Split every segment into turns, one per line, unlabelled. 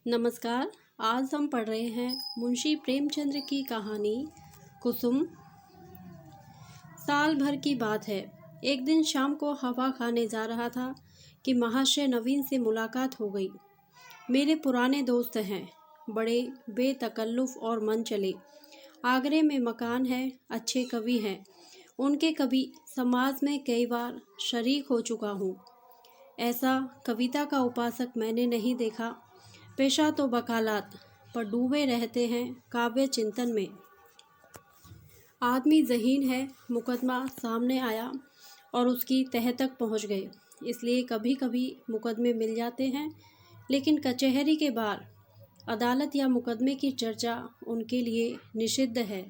नमस्कार। आज हम पढ़ रहे हैं मुंशी प्रेमचंद्र की कहानी कुसुम। साल भर की बात है। एक दिन शाम को हवा खाने जा रहा था कि महाशय नवीन से मुलाकात हो गई। मेरे पुराने दोस्त हैं, बड़े बेतकल्लुफ़ और मन चले। आगरे में मकान है, अच्छे कवि हैं। उनके कवि समाज में कई बार शरीक हो चुका हूँ। ऐसा कविता का उपासक मैंने नहीं देखा। पेशा तो वकालत, पर डूबे रहते हैं काव्य चिंतन में। आदमी ज़हीन है, मुकदमा सामने आया और उसकी तह तक पहुंच गए, इसलिए कभी कभी मुकदमे मिल जाते हैं, लेकिन कचहरी के बाहर अदालत या मुकदमे की चर्चा उनके लिए निषिद्ध है।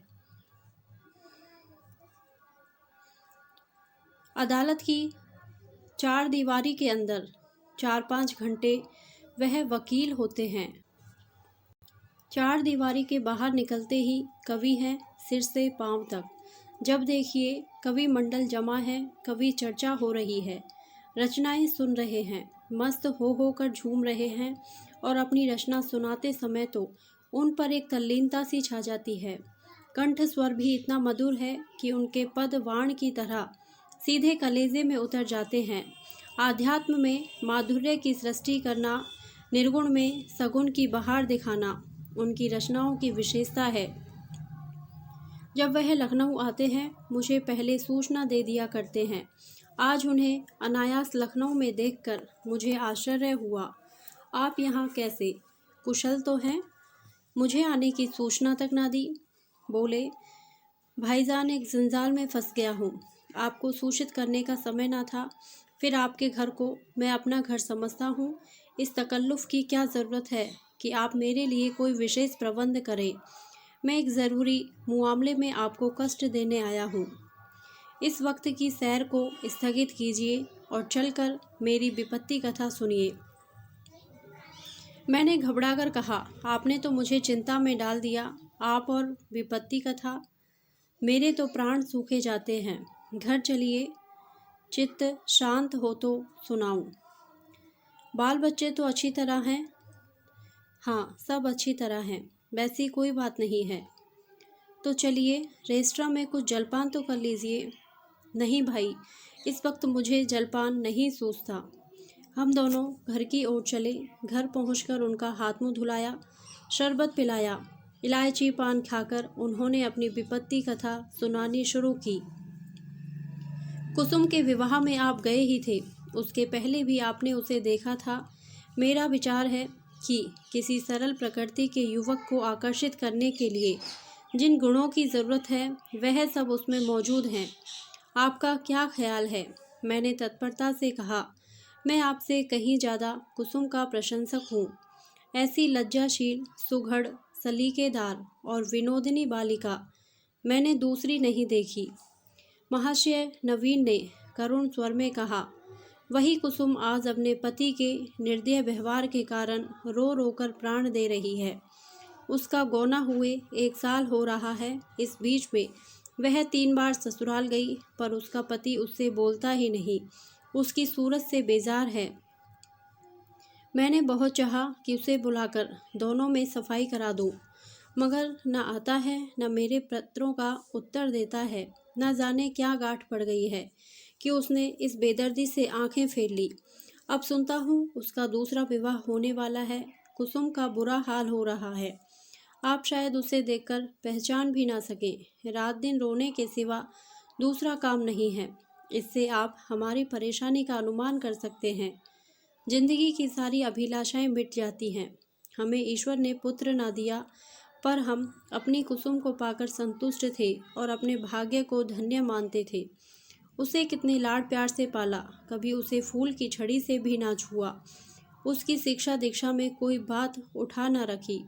अदालत की चार दीवारी के अंदर 4-5 घंटे वह वकील होते हैं। चार दीवारी के बाहर निकलते ही कवि हैं सिर से पांव तक। जब देखिए कवि मंडल जमा है, कवि चर्चा हो रही है, रचनाएं सुन रहे हैं, मस्त हो कर झूम रहे हैं और अपनी रचना सुनाते समय तो उन पर एक तल्लीनता सी छा जाती है। कंठ स्वर भी इतना मधुर है कि उनके पद वाण की तरह सीधे कलेजे में उतर जाते हैं। आध्यात्म में माधुर्य की सृष्टि करना, निर्गुण में सगुण की बहार दिखाना उनकी रचनाओं की विशेषता है। जब वह लखनऊ आते हैं, मुझे पहले सूचना दे दिया करते हैं। आज उन्हें अनायास लखनऊ में देखकर मुझे आश्चर्य हुआ। आप यहाँ कैसे? कुशल तो हैं? मुझे आने की सूचना तक ना दी। बोले, भाईजान एक जंजाल में फंस गया हूँ। आपको सूचित करने का समय ना था। फिर आपके घर को मैं अपना घर समझता हूँ। इस तकल्लुफ़ की क्या ज़रूरत है कि आप मेरे लिए कोई विशेष प्रबंध करें। मैं एक ज़रूरी मामले में आपको कष्ट देने आया हूँ। इस वक्त की सैर को स्थगित कीजिए और चलकर मेरी विपत्ति कथा सुनिए। मैंने घबराकर कहा, आपने तो मुझे चिंता में डाल दिया। आप और विपत्ति कथा, मेरे तो प्राण सूखे जाते हैं। घर चलिए, चित्त शांत हो तो सुनाऊं। बाल बच्चे तो अच्छी तरह हैं? हाँ, सब अच्छी तरह हैं, वैसी कोई बात नहीं है। तो चलिए रेस्टोरेंट में कुछ जलपान तो कर लीजिए। नहीं भाई, इस वक्त मुझे जलपान नहीं सूझता। हम दोनों घर की ओर चले। घर पहुंचकर उनका हाथ मुंह धुलाया, शरबत पिलाया। इलायची पान खाकर उन्होंने अपनी विपत्ति कथा सुनानी शुरू की। कुसुम के विवाह में आप गए ही थे, उसके पहले भी आपने उसे देखा था। मेरा विचार है कि किसी सरल प्रकृति के युवक को आकर्षित करने के लिए जिन गुणों की ज़रूरत है वह सब उसमें मौजूद हैं। आपका क्या ख्याल है? मैंने तत्परता से कहा, मैं आपसे कहीं ज़्यादा कुसुम का प्रशंसक हूँ। ऐसी लज्जाशील, सुघड़, सलीकेदार और विनोदिनी बालिका मैंने दूसरी नहीं देखी। महाशय नवीन ने करुण स्वर में कहा। वही कुसुम आज अपने पति के निर्दय व्यवहार के कारण रो रो कर प्राण दे रही है। उसका गौना हुए 1 साल हो रहा है। इस बीच में वह 3 बार ससुराल गई, पर उसका पति उससे बोलता ही नहीं, उसकी सूरत से बेजार है। मैंने बहुत चाहा कि उसे बुलाकर दोनों में सफाई करा दूं, मगर न आता है, न मेरे पत्रों का उत्तर देता है। न जाने क्या गांठ पड़ गई है कि उसने इस बेदर्दी से आंखें फेर ली। अब सुनता हूँ उसका दूसरा विवाह होने वाला है। कुसुम का बुरा हाल हो रहा है। आप शायद उसे देखकर पहचान भी ना सकें। रात दिन रोने के सिवा दूसरा काम नहीं है। इससे आप हमारी परेशानी का अनुमान कर सकते हैं। जिंदगी की सारी अभिलाषाएं मिट जाती हैं। हमें ईश्वर ने पुत्र ना दिया, पर हम अपनी कुसुम को पाकर संतुष्ट थे और अपने भाग्य को धन्य मानते थे। उसे कितने लाड प्यार से पाला, कभी उसे फूल की छड़ी से भी ना छुआ। उसकी शिक्षा दीक्षा में कोई बात उठा ना रखी।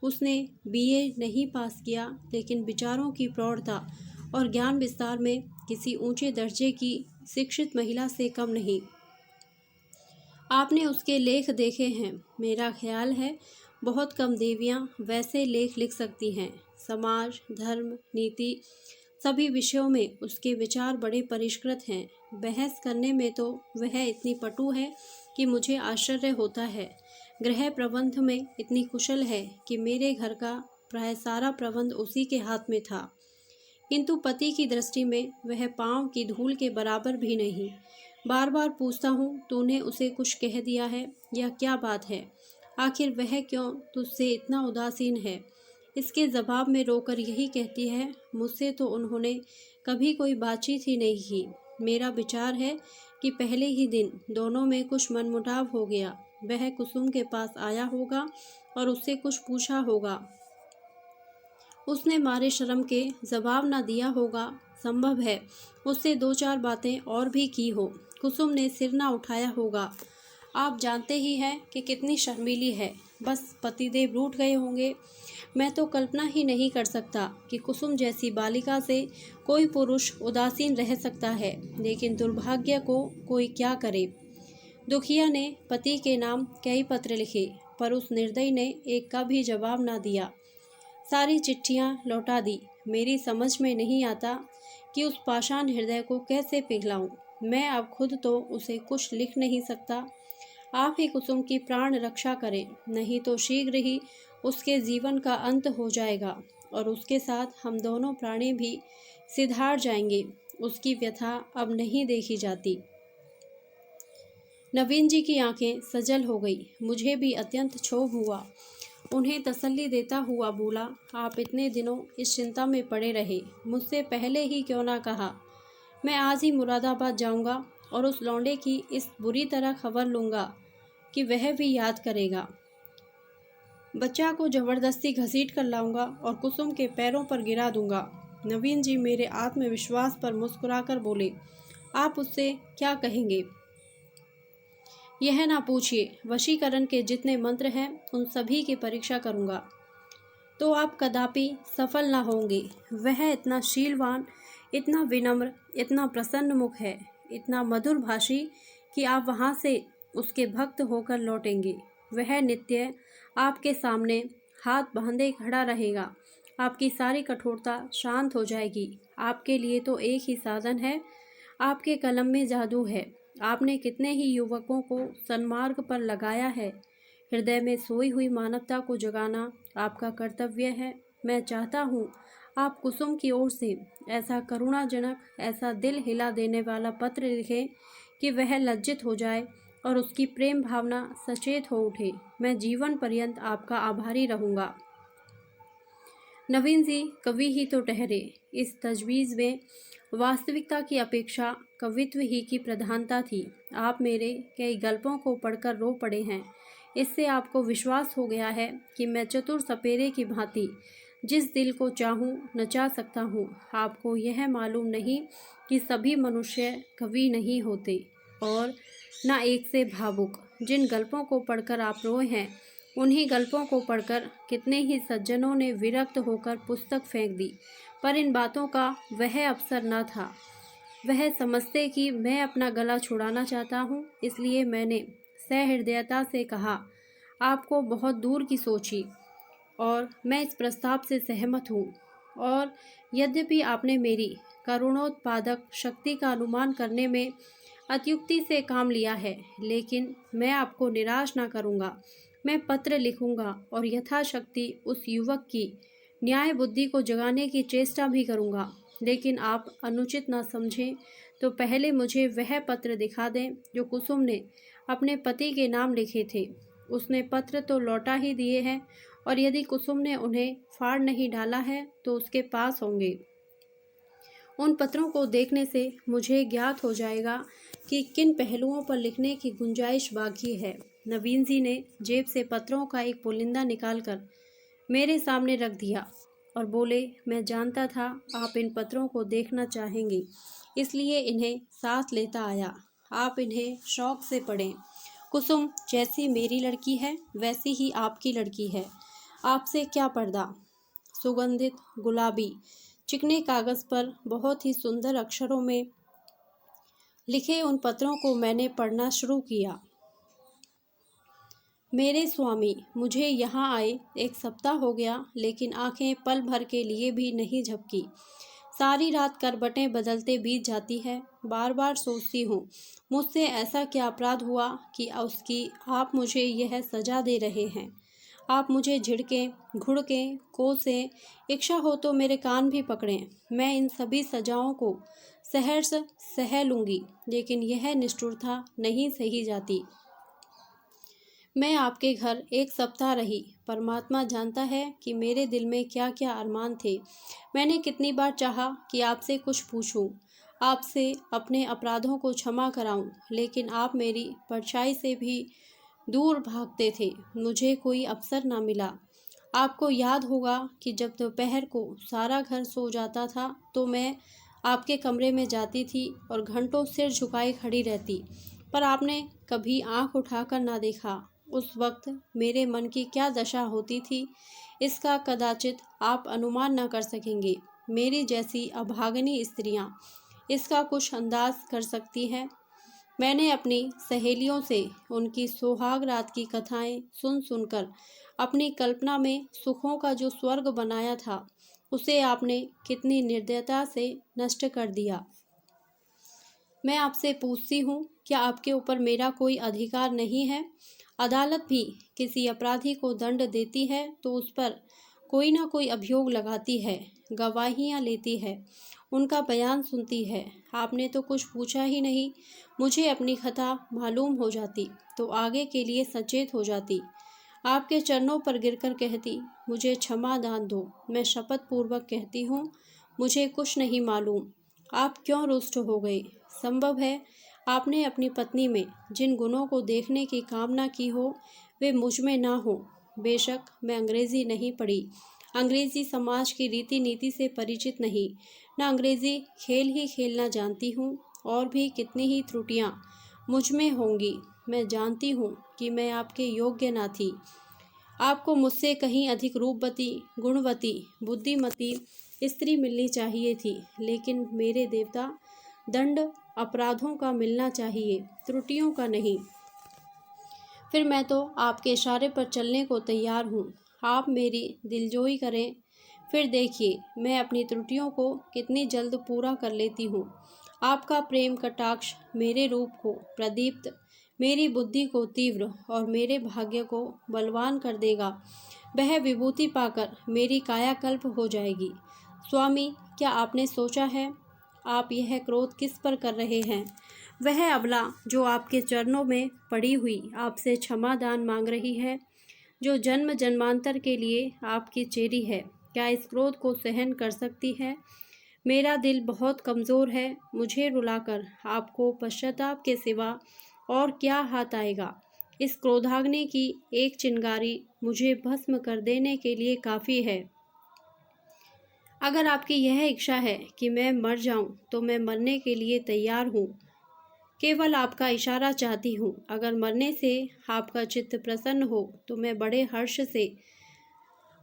उसने बीए नहीं पास किया, लेकिन विचारों की प्रौढ़ता और ज्ञान विस्तार में किसी ऊंचे दर्जे की शिक्षित महिला से कम नहीं। आपने उसके लेख देखे हैं। मेरा ख्याल है बहुत कम देवियाँ वैसे लेख लिख सकती हैं। समाज, धर्म, नीति सभी विषयों में उसके विचार बड़े परिष्कृत हैं। बहस करने में तो वह इतनी पटु है कि मुझे आश्चर्य होता है। गृह प्रबंध में इतनी कुशल है कि मेरे घर का प्राय सारा प्रबंध उसी के हाथ में था, किंतु पति की दृष्टि में वह पाँव की धूल के बराबर भी नहीं। बार बार पूछता हूँ, तूने उसे कुछ कह दिया है या क्या बात है? आखिर वह क्यों तुझसे इतना उदासीन है? इसके जवाब में रोकर यही कहती है, मुझसे तो उन्होंने कभी कोई बातचीत ही नहीं की। मेरा विचार है कि पहले ही दिन दोनों में कुछ मनमुटाव हो गया। वह कुसुम के पास आया होगा और उससे कुछ पूछा होगा। उसने मारे शर्म के जवाब ना दिया होगा। संभव है उससे 2-4 बातें और भी की हो। कुसुम ने सिर ना उठाया होगा। आप जानते ही हैं कि कितनी शर्मीली है। बस पतिदेव रूठ गए होंगे। मैं तो कल्पना ही नहीं कर सकता कि कुसुम जैसी बालिका से कोई पुरुष उदासीन रह सकता है, लेकिन दुर्भाग्य को कोई क्या करे। दुखिया ने पति के नाम कई पत्र लिखे, पर उस निर्दयी ने एक का भी जवाब ना दिया। सारी चिट्ठियां लौटा दी। मेरी समझ में नहीं आता कि उस पाषाण हृदय को कैसे पिघलाऊं। मैं अब खुद तो उसे कुछ लिख नहीं सकता। आप ही कुसुम की प्राण रक्षा करें, नहीं तो शीघ्र ही उसके जीवन का अंत हो जाएगा और उसके साथ हम दोनों प्राणी भी सिधार जाएंगे। उसकी व्यथा अब नहीं देखी जाती। नवीन जी की आंखें सजल हो गई। मुझे भी अत्यंत क्षोभ हुआ। उन्हें तसल्ली देता हुआ बोला, आप इतने दिनों इस चिंता में पड़े रहे, मुझसे पहले ही क्यों ना कहा? मैं आज ही मुरादाबाद जाऊंगा और उस लौंडे की इस बुरी तरह खबर लूँगा कि वह भी याद करेगा। बच्चा को जबरदस्ती घसीट कर लाऊंगा और कुसुम के पैरों पर गिरा दूंगा। नवीन जी मेरे आत्मविश्वास पर मुस्कुराकर बोले, आप उससे क्या कहेंगे? यह ना पूछिए। वशीकरण के जितने मंत्र हैं उन सभी की परीक्षा करूंगा तो आप कदापि सफल ना होंगे। वह इतना शीलवान, इतना विनम्र, इतना प्रसन्न मुख है, इतना मधुर भाषी कि आप वहाँ से उसके भक्त होकर लौटेंगे। वह नित्य आपके सामने हाथ बांधे खड़ा रहेगा। आपकी सारी कठोरता शांत हो जाएगी। आपके लिए तो एक ही साधन है, आपके कलम में जादू है। आपने कितने ही युवकों को सन्मार्ग पर लगाया है। हृदय में सोई हुई मानवता को जगाना आपका कर्तव्य है। मैं चाहता हूँ आप कुसुम की ओर से ऐसा करुणाजनक, ऐसा दिल हिला देने वाला पत्र लिखें कि वह लज्जित हो जाए और उसकी प्रेम भावना सचेत हो उठे। मैं जीवन पर्यंत आपका आभारी रहूँगा। नवीन जी कवि ही तो ठहरे। इस तजवीज़ में वास्तविकता की अपेक्षा कवित्व ही की प्रधानता थी। आप मेरे कई गल्पों को पढ़कर रो पड़े हैं। इससे आपको विश्वास हो गया है कि मैं चतुर सपेरे की भांति जिस दिल को चाहूँ नचा सकता हूँ। आपको यह मालूम नहीं कि सभी मनुष्य कवि नहीं होते और न एक से भावुक। जिन गल्पों को पढ़कर आप रोए हैं, उन्हीं गल्पों को पढ़कर कितने ही सज्जनों ने विरक्त होकर पुस्तक फेंक दी। पर इन बातों का वह अवसर न था। वह समझते कि मैं अपना गला छुड़ाना चाहता हूँ, इसलिए मैंने सहृदयता से कहा, आपको बहुत दूर की सोची और मैं इस प्रस्ताव से सहमत हूँ। और यद्यपि आपने मेरी करुणोत्पादक शक्ति का अनुमान करने में अत्युक्ति से काम लिया है, लेकिन मैं आपको निराश ना करूँगा। मैं पत्र लिखूँगा और यथाशक्ति उस युवक की न्याय बुद्धि को जगाने की चेष्टा भी करूँगा। लेकिन आप अनुचित ना समझें तो पहले मुझे वह पत्र दिखा दें जो कुसुम ने अपने पति के नाम लिखे थे। उसने पत्र तो लौटा ही दिए हैं और यदि कुसुम ने उन्हें फाड़ नहीं डाला है तो उसके पास होंगे। उन पत्रों को देखने से मुझे ज्ञात हो जाएगा कि किन पहलुओं पर लिखने की गुंजाइश बाकी है। नवीन जी ने जेब से पत्रों का एक पुलिंदा निकालकर मेरे सामने रख दिया और बोले, मैं जानता था आप इन पत्रों को देखना चाहेंगे, इसलिए इन्हें साथ लेता आया। आप इन्हें शौक से पढ़ें। कुसुम जैसी मेरी लड़की है वैसी ही आपकी लड़की है। आपसे क्या पर्दा। सुगंधित गुलाबी चिकने कागज़ पर बहुत ही सुंदर अक्षरों में लिखे उन पत्रों को मैंने पढ़ना शुरू किया। मेरे स्वामी, मुझे यहाँ आए 1 सप्ताह हो गया, लेकिन आंखें पल भर के लिए भी नहीं झपकी। सारी रात करवटें बदलते बीत जाती है। बार बार सोचती हूँ मुझसे ऐसा क्या अपराध हुआ कि उसकी आप मुझे यह सज़ा दे रहे हैं। आप मुझे झिड़कें, घुड़कें, कोसें, इच्छा हो तो मेरे कान भी पकड़ें, मैं इन सभी सजाओं को सहर्ष सह लूँगी, लेकिन यह निष्ठुरता नहीं सही जाती। मैं आपके घर 1 सप्ताह रही। परमात्मा जानता है कि मेरे दिल में क्या क्या अरमान थे। मैंने कितनी बार चाहा कि आपसे कुछ पूछूं, आपसे अपने अपराधों को क्षमा कराऊं, लेकिन आप मेरी परछाई से भी दूर भागते थे। मुझे कोई अवसर ना मिला। आपको याद होगा कि जब दोपहर को सारा घर सो जाता था तो मैं आपके कमरे में जाती थी और घंटों सिर झुकाए खड़ी रहती, पर आपने कभी आंख उठाकर ना देखा। उस वक्त मेरे मन की क्या दशा होती थी, इसका कदाचित आप अनुमान न कर सकेंगे। मेरी जैसी अभागनी स्त्रियां इसका कुछ अंदाज कर सकती हैं। मैंने अपनी सहेलियों से उनकी सुहाग रात की कथाएं सुन सुनकर अपनी कल्पना में सुखों का जो स्वर्ग बनाया था, उसे आपने कितनी निर्दयता से नष्ट कर दिया। मैं आपसे पूछती हूँ, क्या आपके ऊपर मेरा कोई अधिकार नहीं है? अदालत भी किसी अपराधी को दंड देती है तो उस पर कोई ना कोई अभियोग लगाती है, गवाहियाँ लेती है, उनका बयान सुनती है। आपने तो कुछ पूछा ही नहीं। मुझे अपनी खता मालूम हो जाती तो आगे के लिए सचेत हो जाती। आपके चरणों पर गिरकर कहती, मुझे क्षमा दान दो। मैं शपथ पूर्वक कहती हूँ, मुझे कुछ नहीं मालूम। आप क्यों रुष्ट हो गए? संभव है आपने अपनी पत्नी में जिन गुणों को देखने की कामना की हो वे मुझ में ना हो। बेशक मैं अंग्रेजी नहीं पढ़ी, अंग्रेजी समाज की रीति नीति से परिचित नहीं, न अंग्रेजी खेल ही खेलना जानती हूँ। और भी कितनी ही त्रुटियाँ मुझ में होंगी। मैं जानती हूँ कि मैं आपके योग्य ना थी। आपको मुझसे कहीं अधिक रूपवती, गुणवती, बुद्धिमती स्त्री मिलनी चाहिए थी, लेकिन मेरे देवता, दंड अपराधों का मिलना चाहिए, त्रुटियों का नहीं। फिर मैं तो आपके इशारे पर चलने को तैयार हूँ। आप मेरी दिलजोई करें, फिर देखिए मैं अपनी त्रुटियों को कितनी जल्द पूरा कर लेती हूँ। आपका प्रेम कटाक्ष मेरे रूप को प्रदीप्त, मेरी बुद्धि को तीव्र और मेरे भाग्य को बलवान कर देगा। वह विभूति पाकर मेरी कायाकल्प हो जाएगी। स्वामी, क्या आपने सोचा है आप यह क्रोध किस पर कर रहे हैं? वह अबला जो आपके चरणों में पड़ी हुई आपसे क्षमा दान मांग रही है, जो जन्म जन्मांतर के लिए आपकी चेरी है, क्या इस क्रोध को सहन कर सकती है? मेरा दिल बहुत कमज़ोर है। मुझे रुलाकर आपको पश्चाताप के सिवा और क्या हाथ आएगा? इस क्रोधाग्नि की एक चिंगारी मुझे भस्म कर देने के लिए काफ़ी है। अगर आपकी यह इच्छा है कि मैं मर जाऊं, तो मैं मरने के लिए तैयार हूँ। केवल आपका इशारा चाहती हूँ। अगर मरने से आपका चित्त प्रसन्न हो तो मैं बड़े हर्ष से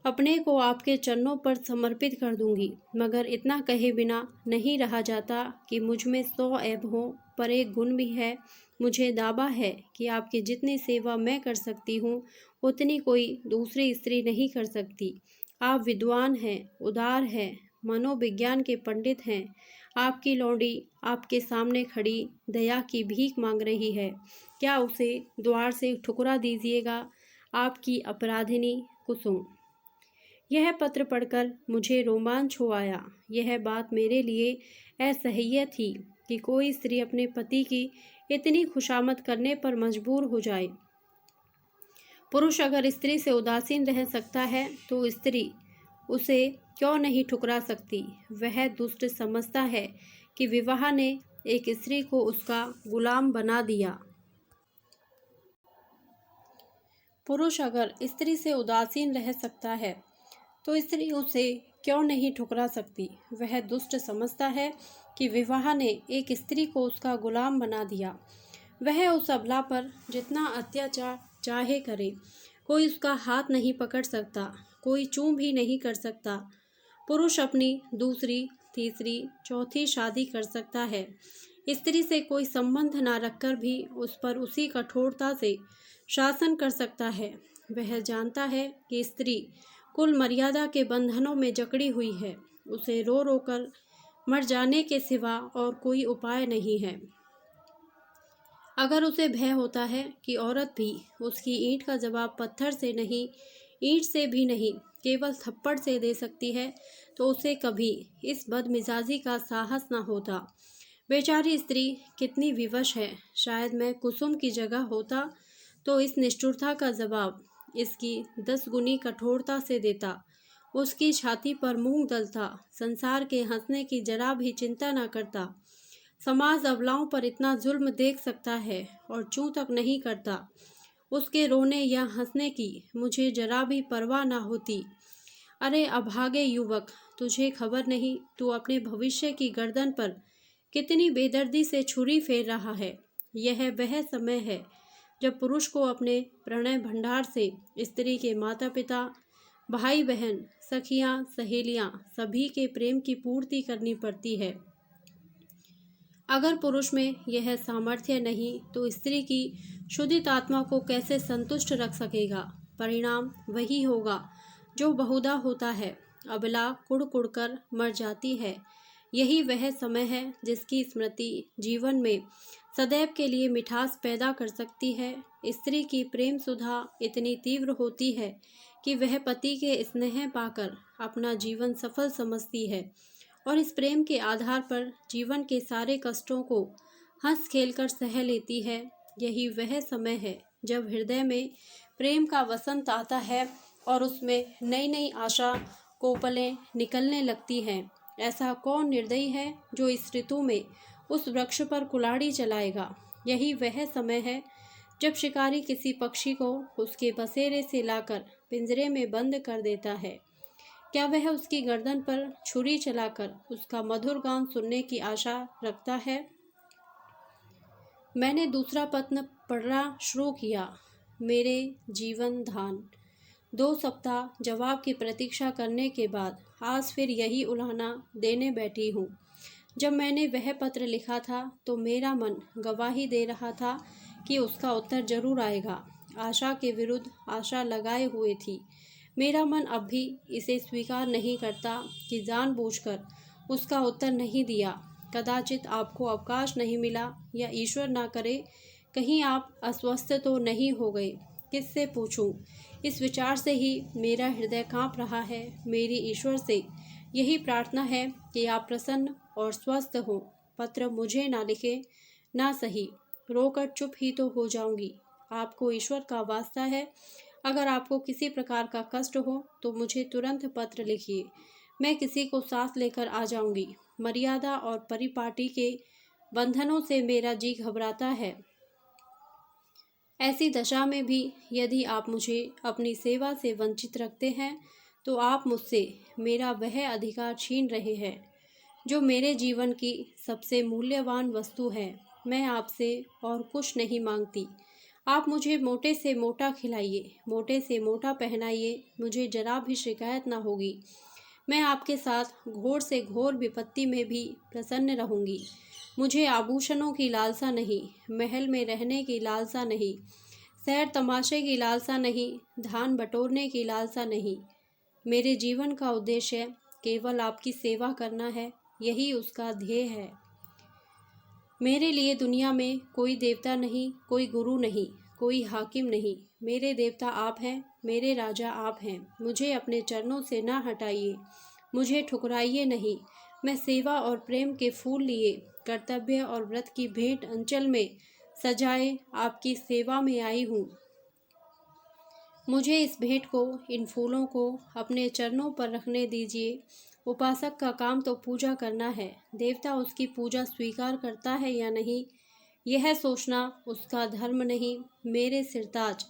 अपने को आपके चरणों पर समर्पित कर दूंगी। मगर इतना कहे बिना नहीं रहा जाता कि मुझ में 100 ऐब हों, पर एक गुण भी है। मुझे दावा है कि आपकी जितनी सेवा मैं कर सकती हूँ, उतनी कोई दूसरी स्त्री नहीं कर सकती। आप विद्वान हैं, उदार हैं, मनोविज्ञान के पंडित हैं। आपकी लौंडी आपके सामने खड़ी दया की भीख मांग रही है। क्या उसे द्वार से ठुकरा दीजिएगा? आपकी अपराधिनी कुसुम। यह पत्र पढ़कर मुझे रोमांच हो आया। यह बात मेरे लिए असह्य थी कि कोई स्त्री अपने पति की इतनी खुशामद करने पर मजबूर हो जाए। पुरुष अगर स्त्री से उदासीन रह सकता है तो स्त्री उसे क्यों नहीं ठुकरा सकती? वह दुष्ट समझता है कि विवाह ने एक स्त्री को उसका गुलाम बना दिया। पुरुष अगर स्त्री से उदासीन रह सकता है तो स्त्री उसे क्यों नहीं ठुकरा सकती? वह दुष्ट समझता है कि विवाह ने एक स्त्री को उसका गुलाम बना दिया। वह उस अबला पर जितना अत्याचार चाहे करे, कोई उसका हाथ नहीं पकड़ सकता, कोई चूम भी नहीं कर सकता। पुरुष अपनी दूसरी, तीसरी, चौथी शादी कर सकता है। स्त्री से कोई संबंध ना रखकर भी उस पर उसी कठोरता से शासन कर सकता है। वह जानता है कि स्त्री कुल मर्यादा के बंधनों में जकड़ी हुई है। उसे रो रो कर मर जाने के सिवा और कोई उपाय नहीं है। अगर उसे भय होता है कि औरत भी उसकी ईंट का जवाब पत्थर से नहीं, ईंट से भी नहीं, केवल थप्पड़ से दे सकती है, तो उसे कभी इस बदमिजाजी का साहस न होता। बेचारी स्त्री कितनी विवश है। शायद मैं कुसुम की जगह होता तो इस निष्ठुरता का जवाब इसकी 10 गुनी कठोरता से देता, उसकी छाती पर मुंह दलता, संसार के हंसने की जरा भी चिंता न करता। समाज अबलाओं पर इतना जुल्म देख सकता है और चूं तक नहीं करता। उसके रोने या हंसने की मुझे जरा भी परवाह ना होती। अरे अभागे युवक, तुझे खबर नहीं तू अपने भविष्य की गर्दन पर कितनी बेदर्दी से छुरी फेर रहा है। यह वह समय है जब पुरुष को अपने प्रणय भंडार से स्त्री के माता पिता, भाई बहन, सखियां, सहेलियां सभी के प्रेम की पूर्ति करनी पड़ती है। अगर पुरुष में यह सामर्थ्य नहीं तो स्त्री की शुद्धित आत्मा को कैसे संतुष्ट रख सकेगा। परिणाम वही होगा जो बहुधा होता है। अबला कुड़ कुड़ कर मर जाती है। यही वह समय है जिसकी स्मृति जीवन में सदैव के लिए मिठास पैदा कर सकती है। स्त्री की प्रेम सुधा इतनी तीव्र होती है कि वह पति के स्नेह पाकर अपना जीवन सफल समझती है और इस प्रेम के आधार पर जीवन के सारे कष्टों को हंस खेल कर सह लेती है। यही वह समय है जब हृदय में प्रेम का वसंत आता है और उसमें नई नई आशा कोपलें निकलने लगती हैं। ऐसा कौन निर्दयी है जो इस ऋतु में उस वृक्ष पर कुल्हाड़ी चलाएगा। यही वह समय है जब शिकारी किसी पक्षी को उसके बसेरे से लाकर पिंजरे में बंद कर देता है। क्या वह उसकी गर्दन पर छुरी चलाकर उसका मधुर गान सुनने की आशा रखता है। मैंने दूसरा पत्र पढ़ना शुरू किया। मेरे जीवन धान। 2 सप्ताह जवाब की प्रतीक्षा करने के बाद आज फिर यही उलाहना देने बैठी हूँ। जब मैंने वह पत्र लिखा था तो मेरा मन गवाही दे रहा था कि उसका उत्तर जरूर आएगा। आशा के विरुद्ध आशा लगाए हुए थी। मेरा मन अब भी इसे स्वीकार नहीं करता कि जानबूझकर उसका उत्तर नहीं दिया। कदाचित आपको अवकाश नहीं मिला या ईश्वर ना करे कहीं आप अस्वस्थ तो नहीं हो गए। किससे पूछूं? इस विचार से ही मेरा हृदय कांप रहा है। मेरी ईश्वर से यही प्रार्थना है कि आप प्रसन्न और स्वस्थ हो। पत्र मुझे ना लिखे ना सही, रोकर चुप ही तो हो जाऊंगी। आपको ईश्वर का वास्ता है, अगर आपको किसी प्रकार का कष्ट हो तो मुझे तुरंत पत्र लिखिए। मैं किसी को साथ लेकर आ जाऊंगी। मर्यादा और परिपाटी के बंधनों से मेरा जी घबराता है। ऐसी दशा में भी यदि आप मुझे अपनी सेवा से वंचित रखते हैं तो आप मुझसे मेरा वह अधिकार छीन रहे हैं जो मेरे जीवन की सबसे मूल्यवान वस्तु है। मैं आपसे और कुछ नहीं मांगती। आप मुझे मोटे से मोटा खिलाइए, मोटे से मोटा पहनाइए, मुझे जरा भी शिकायत ना होगी। मैं आपके साथ घोर से घोर विपत्ति में भी प्रसन्न रहूंगी। मुझे आभूषणों की लालसा नहीं, महल में रहने की लालसा नहीं, सैर तमाशे की लालसा नहीं, धान बटोरने की लालसा नहीं। मेरे जीवन का उद्देश्य केवल आपकी सेवा करना है, यही उसका ध्येय है। मेरे लिए दुनिया में कोई देवता नहीं, कोई गुरु नहीं, कोई हाकिम नहीं। मेरे देवता आप हैं, मेरे राजा आप हैं। मुझे अपने चरणों से ना हटाइए, मुझे ठुकराइए नहीं। मैं सेवा और प्रेम के फूल लिए, कर्तव्य और व्रत की भेंट अंचल में सजाए आपकी सेवा में आई हूँ। मुझे इस भेंट को, इन फूलों को अपने चरणों पर रखने दीजिए। उपासक का काम तो पूजा करना है, देवता उसकी पूजा स्वीकार करता है या नहीं, यह सोचना उसका धर्म नहीं। मेरे सिरताज,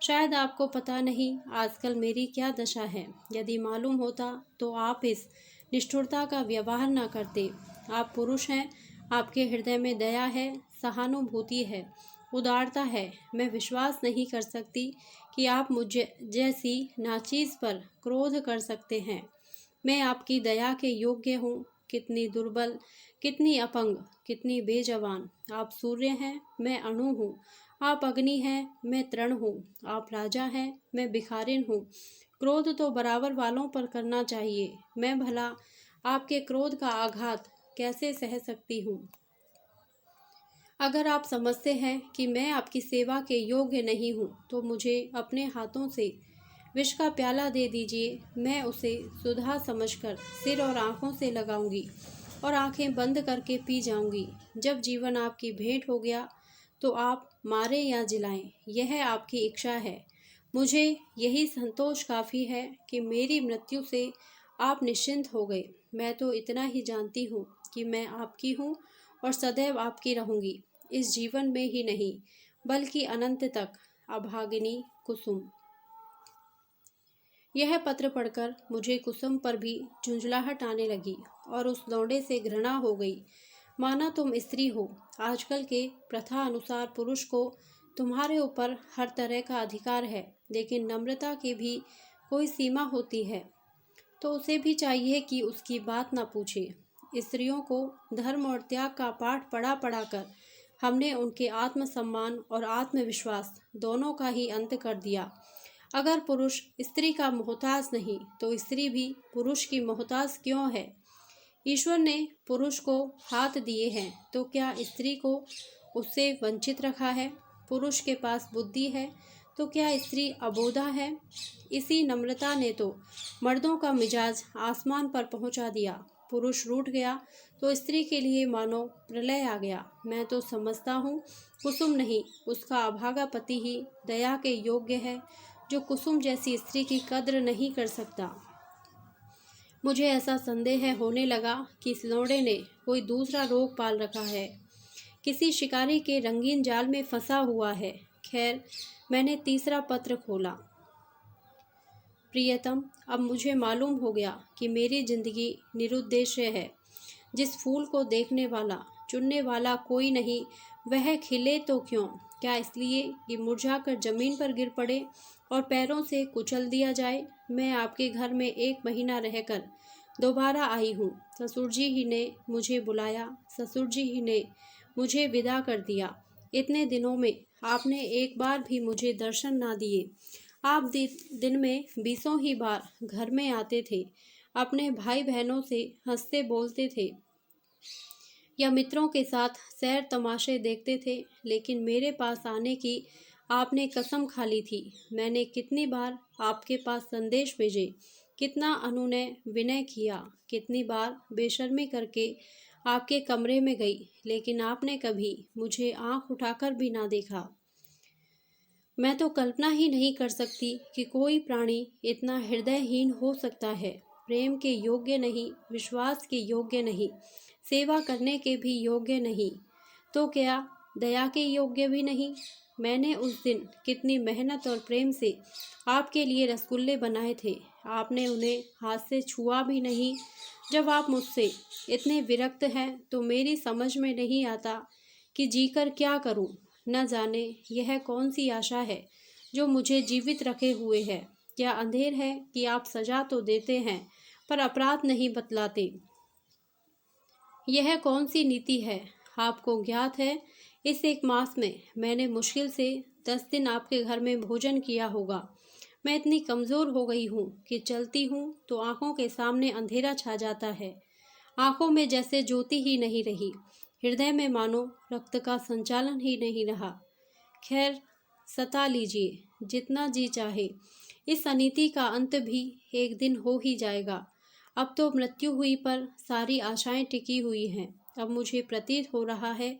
शायद आपको पता नहीं आजकल मेरी क्या दशा है। यदि मालूम होता तो आप इस निष्ठुरता का व्यवहार न करते। आप पुरुष हैं, आपके हृदय में दया है, सहानुभूति है, उदारता है। मैं विश्वास नहीं कर सकती कि आप मुझे जैसी नाचीज पर क्रोध कर सकते हैं। मैं आपकी दया के योग्य हूँ। कितनी दुर्बल, कितनी अपंग, कितनी बेजवान। आप सूर्य हैं, मैं अणु हूँ। आप अग्नि हैं, मैं तृण हूँ। आप राजा हैं, मैं भिखारिन हूँ। क्रोध तो बराबर वालों पर करना चाहिए। मैं भला आपके क्रोध का आघात कैसे सह सकती हूँ। अगर आप समझते हैं कि मैं आपकी सेवा के योग्य नहीं हूँ तो मुझे अपने हाथों से विष का प्याला दे दीजिए। मैं उसे सुधा समझकर सिर और आँखों से लगाऊंगी और आँखें बंद करके पी जाऊंगी। जब जीवन आपकी भेंट हो गया तो आप मारें या जिलाएं, यह आपकी इच्छा है। मुझे यही संतोष काफ़ी है कि मेरी मृत्यु से आप निश्चिंत हो गए। मैं तो इतना ही जानती हूँ कि मैं आपकी हूँ और सदैव आपकी रहूंगी, इस जीवन में ही नहीं बल्कि अनंत तक। अभागिनी कुसुम। यह पत्र पढ़कर मुझे कुसुम पर भी झुंझलाहट आने लगी और उस लौंडे से घृणा हो गई। माना तुम स्त्री हो, आजकल के प्रथा अनुसार पुरुष को तुम्हारे ऊपर हर तरह का अधिकार है, लेकिन नम्रता की भी कोई सीमा होती है। तो उसे भी चाहिए कि उसकी बात ना पूछे। स्त्रियों को धर्म और त्याग का पाठ पढ़ा पढ़ा कर हमने उनके आत्मसम्मान और आत्मविश्वास दोनों का ही अंत कर दिया। अगर पुरुष स्त्री का मोहताज नहीं तो स्त्री भी पुरुष की मोहताज क्यों है? ईश्वर ने पुरुष को हाथ दिए हैं तो क्या स्त्री को उससे वंचित रखा है? पुरुष के पास बुद्धि है तो क्या स्त्री अबोधा है? इसी नम्रता ने तो मर्दों का मिजाज आसमान पर पहुंचा दिया। पुरुष रूठ गया तो स्त्री के लिए मानो प्रलय आ गया। मैं तो समझता हूँ कुसुम नहीं, उसका अभागा पति ही दया के योग्य है, जो कुसुम जैसी स्त्री की कद्र नहीं कर सकता। मुझे ऐसा संदेह होने लगा कि इस लौंडे ने कोई दूसरा रोग पाल रखा है, किसी शिकारी के रंगीन जाल में फंसा हुआ है। खैर, मैंने तीसरा पत्र खोला। प्रियतम, अब मुझे मालूम हो गया कि मेरी जिंदगी निरुद्देश्य है। जिस फूल को देखने वाला चुनने वाला कोई नहीं, वह खिले तो क्यों? क्या इसलिए कि मुरझाकर जमीन पर गिर पड़े और पैरों से कुचल दिया जाए? मैं आपके घर में 1 महीना रहकर दोबारा आई हूँ। ससुर जी ही ने मुझे बुलाया, ससुर जी ही ने मुझे विदा कर दिया। इतने दिनों में आपने एक बार भी मुझे दर्शन ना दिए। आप दिन में 20 ही बार घर में आते थे, अपने भाई बहनों से हंसते बोलते थे या मित्रों के साथ सैर तमाशे देखते थे, लेकिन मेरे पास आने की आपने कसम खा ली थी। मैंने कितनी बार आपके पास संदेश भेजे, कितना अनुनय विनय किया, कितनी बार बेशर्मी करके आपके कमरे में गई, लेकिन आपने कभी मुझे आंख उठाकर भी ना देखा। मैं तो कल्पना ही नहीं कर सकती कि कोई प्राणी इतना हृदयहीन हो सकता है। प्रेम के योग्य नहीं, विश्वास के योग्य नहीं, सेवा करने के भी योग्य नहीं, तो क्या दया के योग्य भी नहीं? मैंने उस दिन कितनी मेहनत और प्रेम से आपके लिए रसगुल्ले बनाए थे, आपने उन्हें हाथ से छुआ भी नहीं। जब आप मुझसे इतने विरक्त हैं तो मेरी समझ में नहीं आता कि जीकर क्या करूं। न जाने यह कौन सी आशा है जो मुझे जीवित रखे हुए है। क्या अंधेर है कि आप सजा तो देते हैं पर अपराध नहीं बतलाते? यह कौन सी नीति है? आपको ज्ञात है, इस 1 मास में मैंने मुश्किल से 10 दिन आपके घर में भोजन किया होगा। मैं इतनी कमज़ोर हो गई हूँ कि चलती हूँ तो आँखों के सामने अंधेरा छा जाता है। आँखों में जैसे ज्योति ही नहीं रही, हृदय में मानो रक्त का संचालन ही नहीं रहा। खैर, सता लीजिए जितना जी चाहे, इस अनीति का अंत भी एक दिन हो ही जाएगा। अब तो मृत्यु हुई पर सारी आशाएं टिकी हुई हैं। अब मुझे प्रतीत हो रहा है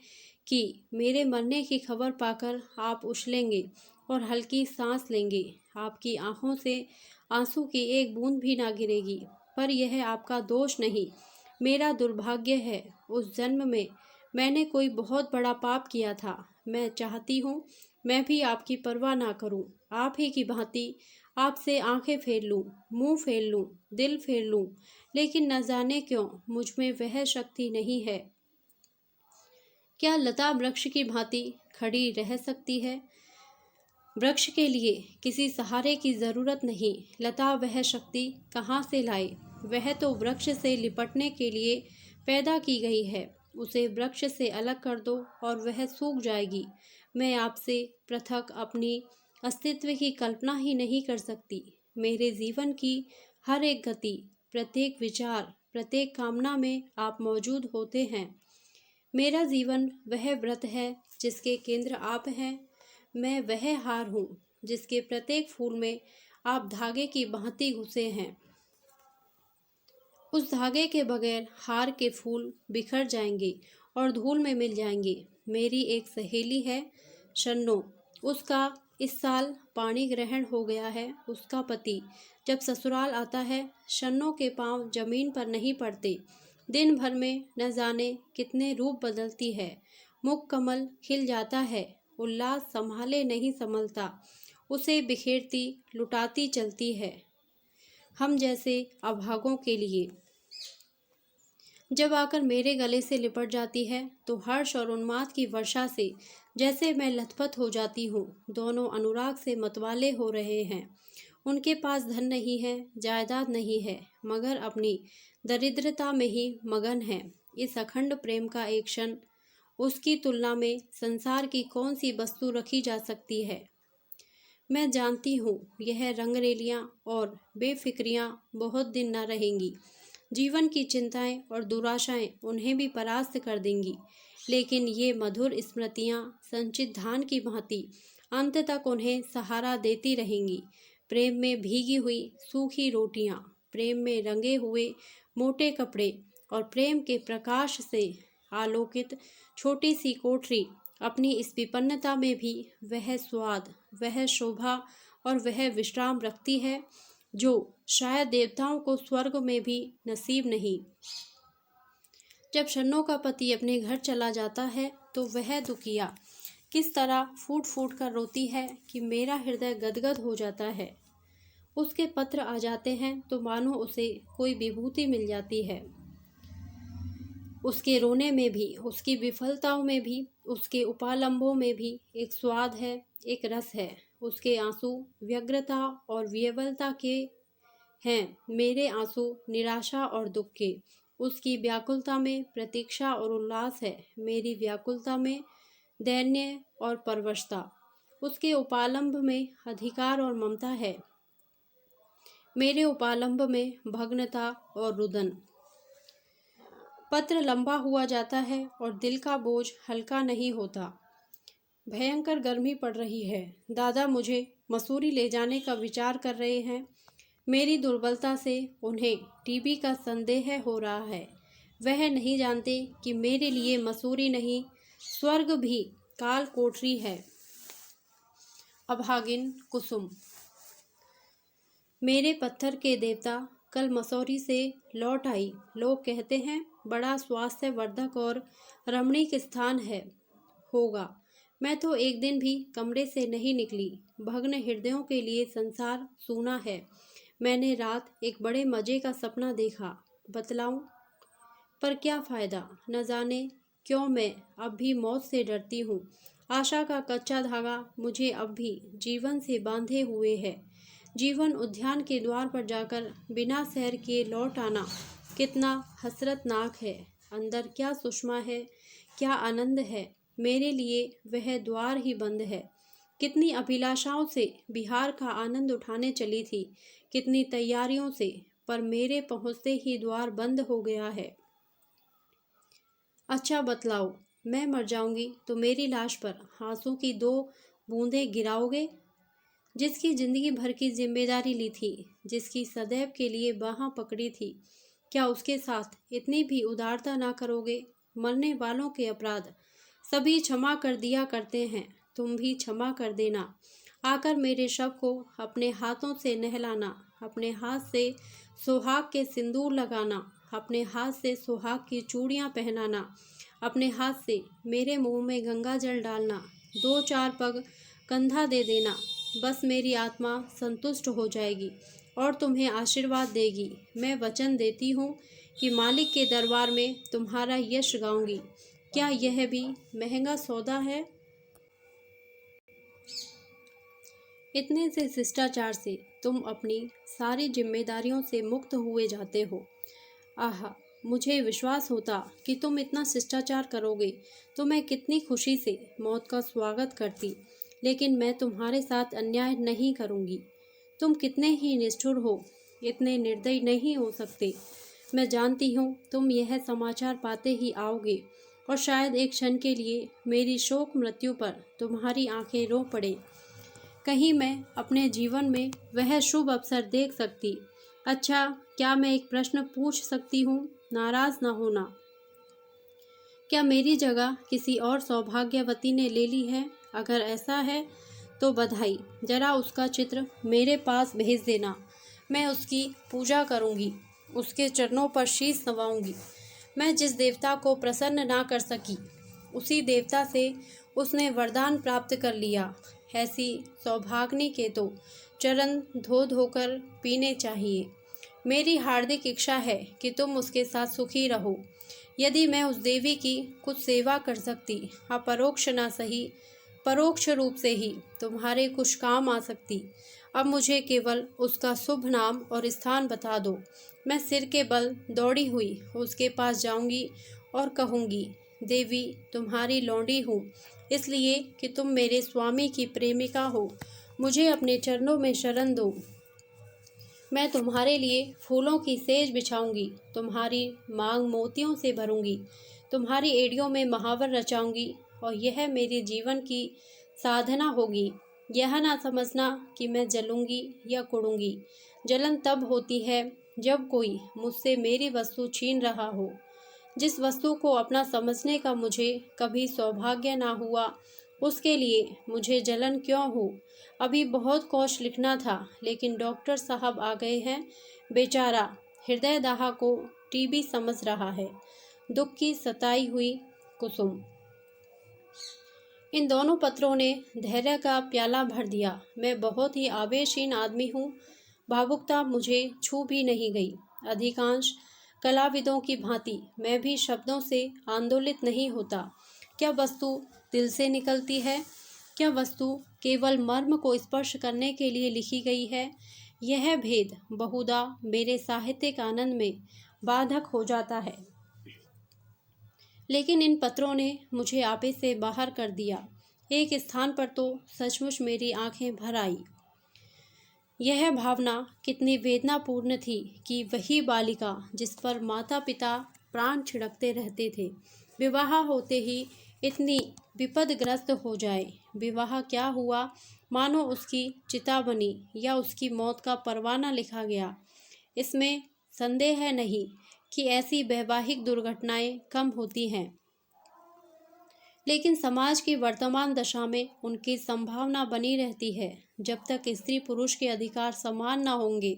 कि मेरे मरने की खबर पाकर आप उछलेंगे और हल्की सांस लेंगे। आपकी आंखों से आंसू की एक बूंद भी ना गिरेगी। पर यह आपका दोष नहीं, मेरा दुर्भाग्य है। उस जन्म में मैंने कोई बहुत बड़ा पाप किया था। मैं चाहती हूँ मैं भी आपकी परवाह ना करूँ, आप ही की भांति आपसे आंखें फेर लूँ, मुंह फेर लूँ, दिल फेर लूँ, लेकिन न जाने क्यों मुझ में वह शक्ति नहीं है। क्या लता वृक्ष की भांति खड़ी रह सकती है? वृक्ष के लिए किसी सहारे की जरूरत नहीं। लता वह शक्ति कहाँ से लाए? वह तो वृक्ष से लिपटने के लिए पैदा की गई है। उसे वृक्ष से अलग कर दो और वह सूख जाएगी। मैं आपसे पृथक अपनी अस्तित्व की कल्पना ही नहीं कर सकती। मेरे जीवन की हर एक गति, प्रत्येक विचार, प्रत्येक कामना में आप मौजूद होते हैं। मेरा जीवन वह व्रत है जिसके केंद्र आप हैं। मैं वह हार हूँ जिसके प्रत्येक फूल में आप धागे की भांति घुसे हैं। उस धागे के बगैर हार के फूल बिखर जाएंगे और धूल में मिल जाएंगे। मेरी एक सहेली है शन्नो, उसका इस साल पाणी ग्रहण हो गया है। उसका पति जब ससुराल आता है, शन्नो के पांव जमीन पर नहीं पड़ते। दिन भर में न जाने कितने रूप बदलती है। मुख कमल खिल जाता है, उल्लास संभाले नहीं संभलता, उसे बिखेरती लुटाती चलती है हम जैसे अभागों के लिए। जब आकर मेरे गले से लिपट जाती है तो हर्ष और उन्माद की वर्षा से जैसे मैं लथपथ हो जाती हूँ। दोनों अनुराग से मतवाले हो रहे हैं। उनके पास धन नहीं है, जायदाद नहीं है, मगर अपनी दरिद्रता में ही मगन है। इस अखंड प्रेम का एक क्षण, उसकी तुलना में संसार की कौन सी वस्तु रखी जा सकती है। मैं जानती हूँ यह रंगरेलियाँ और बेफिक्रियाँ बहुत दिन न रहेंगी। जीवन की चिंताएं और दुराशाएं उन्हें भी परास्त कर देंगी, लेकिन ये मधुर स्मृतियाँ संचित धान की भांति अंत तक उन्हें सहारा देती रहेंगी। प्रेम में भीगी हुई सूखी रोटियाँ, प्रेम में रंगे हुए मोटे कपड़े और प्रेम के प्रकाश से आलोकित छोटी सी कोठरी अपनी इस विपन्नता में भी वह स्वाद, वह शोभा और वह विश्राम रखती है जो शायद देवताओं को स्वर्ग में भी नसीब नहीं। जब शन्नो का पति अपने घर चला जाता है तो वह दुखिया किस तरह फूट फूट कर रोती है कि मेरा हृदय गदगद हो जाता है। उसके पत्र आ जाते हैं तो मानो उसे कोई विभूति मिल जाती है। उसके रोने में भी, उसकी विफलताओं में भी, उसके उपालंबों में भी एक स्वाद है, एक रस है। उसके आंसू व्यग्रता और विह्वलता के हैं, मेरे आंसू निराशा और दुख के। उसकी व्याकुलता में प्रतीक्षा और उल्लास है, मेरी व्याकुलता में दैन्य और परवशता। उसके उपालंब में अधिकार और ममता है, मेरे उपालंब में भग्नता और रुदन। पत्र लंबा हुआ जाता है और दिल का बोझ हल्का नहीं होता। भयंकर गर्मी पड़ रही है। दादा मुझे मसूरी ले जाने का विचार कर रहे हैं। मेरी दुर्बलता से उन्हें टीबी का संदेह हो रहा है। वह नहीं जानते कि मेरे लिए मसूरी नहीं, स्वर्ग भी काल कोठरी है। अभागिन कुसुम। मेरे पत्थर के देवता कल मसूरी से लौट आई। लोग कहते हैं बड़ा स्वास्थ्यवर्धक और रमणीक स्थान है होगा। मैं तो एक दिन भी कमरे से नहीं निकली। भग्न हृदयों के लिए संसार सूना है। मैंने रात एक बड़े मजे का सपना देखा, बतलाऊं? पर क्या फ़ायदा, न जाने क्यों मैं अब भी मौत से डरती हूँ। आशा का कच्चा धागा मुझे अब भी जीवन से बांधे हुए है। जीवन उद्यान के द्वार पर जाकर बिना सैर किए लौट आना कितना हसरतनाक है। अंदर क्या सुषमा है, क्या आनंद है, मेरे लिए वह द्वार ही बंद है। कितनी अभिलाषाओं से बिहार का आनंद उठाने चली थी, कितनी तैयारियों से, पर मेरे पहुँचते ही द्वार बंद हो गया है। अच्छा बतलाओ, मैं मर जाऊंगी तो मेरी लाश पर आंसू की 2 बूंदें गिराओगे? जिसकी जिंदगी भर की जिम्मेदारी ली थी, जिसकी सदैव के लिए बाहाँ पकड़ी थी, क्या उसके साथ इतनी भी उदारता ना करोगे? मरने वालों के अपराध सभी क्षमा कर दिया करते हैं, तुम भी क्षमा कर देना। आकर मेरे शव को अपने हाथों से नहलाना, अपने हाथ से सुहाग के सिंदूर लगाना, अपने हाथ से सुहाग की चूड़ियाँ पहनाना, अपने हाथ से मेरे मुंह में गंगा जल डालना, 2-4 पग कंधा दे देना। बस मेरी आत्मा संतुष्ट हो जाएगी और तुम्हें आशीर्वाद देगी। मैं वचन देती हूँ कि मालिक के दरबार में तुम्हारा यश गाऊंगी। क्या यह भी महंगा सौदा है? इतने से शिष्टाचार से तुम अपनी सारी जिम्मेदारियों से मुक्त हुए जाते हो। आह, मुझे विश्वास होता कि तुम इतना शिष्टाचार करोगे तो मैं कितनी खुशी से मौत का स्वागत करती, लेकिन मैं तुम्हारे साथ अन्याय नहीं करूँगी। तुम कितने ही निष्ठुर हो, इतने निर्दयी नहीं हो सकते। मैं जानती हूँ तुम यह समाचार पाते ही आओगे और शायद एक क्षण के लिए मेरी शोक मृत्यु पर तुम्हारी आंखें रो पड़े। कहीं मैं अपने जीवन में वह शुभ अवसर देख सकती। अच्छा, क्या मैं एक प्रश्न पूछ सकती हूँ? नाराज ना होना। क्या मेरी जगह किसी और सौभाग्यवती ने ले ली है? अगर ऐसा है तो बधाई। जरा उसका चित्र मेरे पास भेज देना। मैं उसकी पूजा करूँगी, उसके चरणों पर शीश नवाऊंगी। मैं जिस देवता को प्रसन्न ना कर सकी, उसी देवता से उसने वरदान प्राप्त कर लिया। ऐसी सौभाग्य के तो चरण धो धोकर पीने चाहिए। मेरी हार्दिक इच्छा है कि तुम उसके साथ सुखी रहो। यदि मैं उस देवी की कुछ सेवा कर सकती, अपरोक्ष ना सही परोक्ष रूप से ही तुम्हारे कुछ काम आ सकती। अब मुझे केवल उसका शुभ नाम और स्थान बता दो। मैं सिर के बल दौड़ी हुई उसके पास जाऊंगी और कहूंगी, देवी, तुम्हारी लौंडी हूँ, इसलिए कि तुम मेरे स्वामी की प्रेमिका हो। मुझे अपने चरणों में शरण दो। मैं तुम्हारे लिए फूलों की सेज बिछाऊंगी, तुम्हारी मांग मोतियों से भरूंगी, तुम्हारी एड़ियों में महावर रचाऊंगी और यह मेरे जीवन की साधना होगी। यह ना समझना कि मैं जलूंगी या कुड़ूंगी। जलन तब होती है जब कोई मुझसे मेरी वस्तु छीन रहा हो। जिस वस्तु को अपना समझने का मुझे कभी सौभाग्य ना हुआ, उसके लिए मुझे जलन क्यों हो? अभी बहुत कोश लिखना था, लेकिन डॉक्टर साहब आ गए हैं। बेचारा हृदय दाह को टीबी समझ रहा है। दुख की सताई हुई कुसुम। इन दोनों पत्रों ने धैर्य का प्याला भर दिया। मैं बहुत ही आवेशहीन आदमी हूँ। भावुकता मुझे छू भी नहीं गई। अधिकांश कलाविदों की भांति मैं भी शब्दों से आंदोलित नहीं होता। क्या वस्तु दिल से निकलती है? क्या वस्तु केवल मर्म को स्पर्श करने के लिए लिखी गई है? यह भेद बहुधा मेरे साहित्यिक आनंद में बाधक हो जाता है। लेकिन इन पत्रों ने मुझे आपे से बाहर कर दिया। एक स्थान पर तो सचमुच मेरी आंखें भर आई। यह भावना कितनी वेदनापूर्ण थी कि वही बालिका जिस पर माता पिता प्राण छिड़कते रहते थे, विवाह होते ही इतनी विपदग्रस्त हो जाए। विवाह क्या हुआ, मानो उसकी चिता बनी या उसकी मौत का परवाना लिखा गया। इसमें संदेह नहीं कि ऐसी वैवाहिक दुर्घटनाएं कम होती हैं, लेकिन समाज की वर्तमान दशा में उनकी संभावना बनी रहती है। जब तक स्त्री पुरुष के अधिकार समान न होंगे,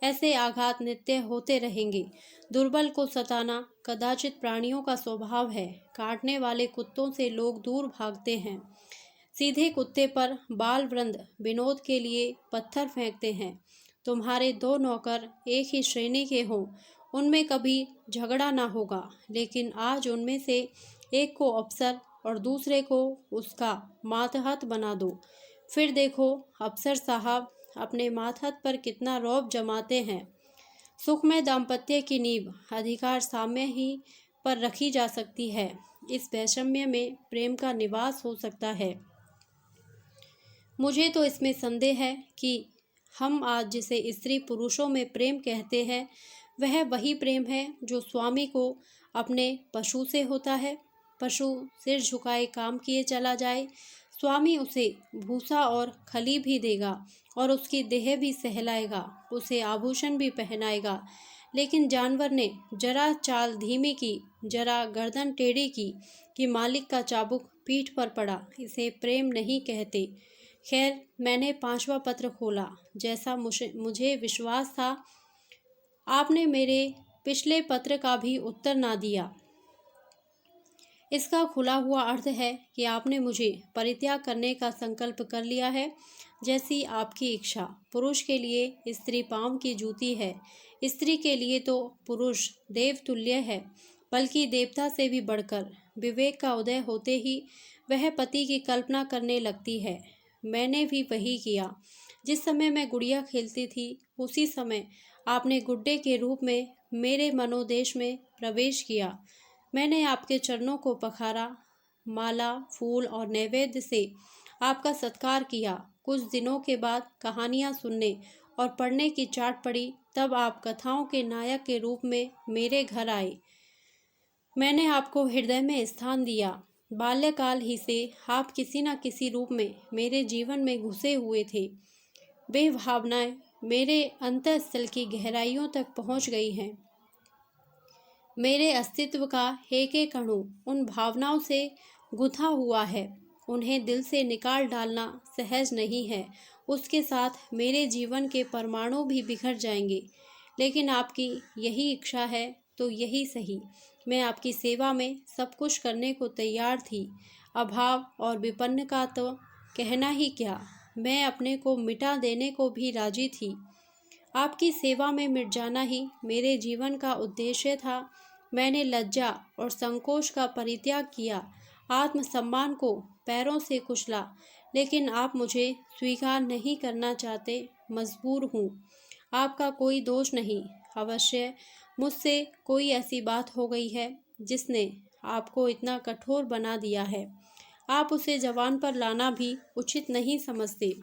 ऐसे आघात नित्य होते रहेंगे। दुर्बल को सताना कदाचित प्राणियों का स्वभाव है। काटने वाले कुत्तों से लोग दूर भागते हैं। सीधे कुत्ते पर बाल वृंद विनोद के लिए पत्थर फेंकते हैं। तुम्हारे दो नौकर एक ही श्रेणी के हों, उनमें कभी झगड़ा ना होगा, लेकिन आज उनमें से एक को अफसर और दूसरे को उसका मातहत बना दो। फिर देखो अफसर साहब अपने मातहत पर कितना रौब जमाते हैं। सुखमय दाम्पत्य की नींव अधिकार साम्य ही पर रखी जा सकती है। इस वैषम्य में प्रेम का निवास हो सकता है। मुझे तो इसमें संदेह है कि हम आज जिसे स्त्री पुरुषों में प्रेम कहते हैं, वह वही प्रेम है जो स्वामी को अपने पशु से होता है। पशु सिर झुकाए काम किए चला जाए, स्वामी उसे भूसा और खली भी देगा और उसकी देह भी सहलाएगा, उसे आभूषण भी पहनाएगा। लेकिन जानवर ने जरा चाल धीमी की, जरा गर्दन टेढ़ी की कि मालिक का चाबुक पीठ पर पड़ा। इसे प्रेम नहीं कहते। खैर, मैंने 5वां पत्र खोला। जैसा मुझे विश्वास था, आपने मेरे पिछले पत्र का भी उत्तर ना दिया। इसका खुला हुआ अर्थ है कि आपने मुझे परित्याग करने का संकल्प कर लिया है। जैसी आपकी इच्छा। पुरुष के लिए स्त्री पाँव की जूती है, स्त्री के लिए तो पुरुष देवतुल्य है, बल्कि देवता से भी बढ़कर। विवेक का उदय होते ही वह पति की कल्पना करने लगती है। मैंने भी वही किया। जिस समय मैं गुड़िया खेलती थी, उसी समय आपने गुड्डे के रूप में मेरे मनोदेश में प्रवेश किया। मैंने आपके चरणों को पखारा, माला, फूल और नैवेद्य से आपका सत्कार किया। कुछ दिनों के बाद कहानियाँ सुनने और पढ़ने की चाट पड़ी, तब आप कथाओं के नायक के रूप में मेरे घर आए। मैंने आपको हृदय में स्थान दिया। बाल्यकाल ही से आप किसी न किसी रूप में मेरे जीवन में घुसे हुए थे। वे भावनाएं मेरे अंतःस्थल की गहराइयों तक पहुंच गई हैं। मेरे अस्तित्व का एक एक अणु उन भावनाओं से गुंथा हुआ है। उन्हें दिल से निकाल डालना सहज नहीं है। उसके साथ मेरे जीवन के परमाणु भी बिखर जाएंगे। लेकिन आपकी यही इच्छा है तो यही सही। मैं आपकी सेवा में सब कुछ करने को तैयार थी। अभाव और विपन्न का तो कहना ही क्या, मैं अपने को मिटा देने को भी राजी थी। आपकी सेवा में मिट जाना ही मेरे जीवन का उद्देश्य था। मैंने लज्जा और संकोच का परित्याग किया, आत्मसम्मान को पैरों से कुचला, लेकिन आप मुझे स्वीकार नहीं करना चाहते। मजबूर हूँ। आपका कोई दोष नहीं। अवश्य मुझसे कोई ऐसी बात हो गई है जिसने आपको इतना कठोर बना दिया है। आप उसे जबान पर लाना भी उचित नहीं समझते।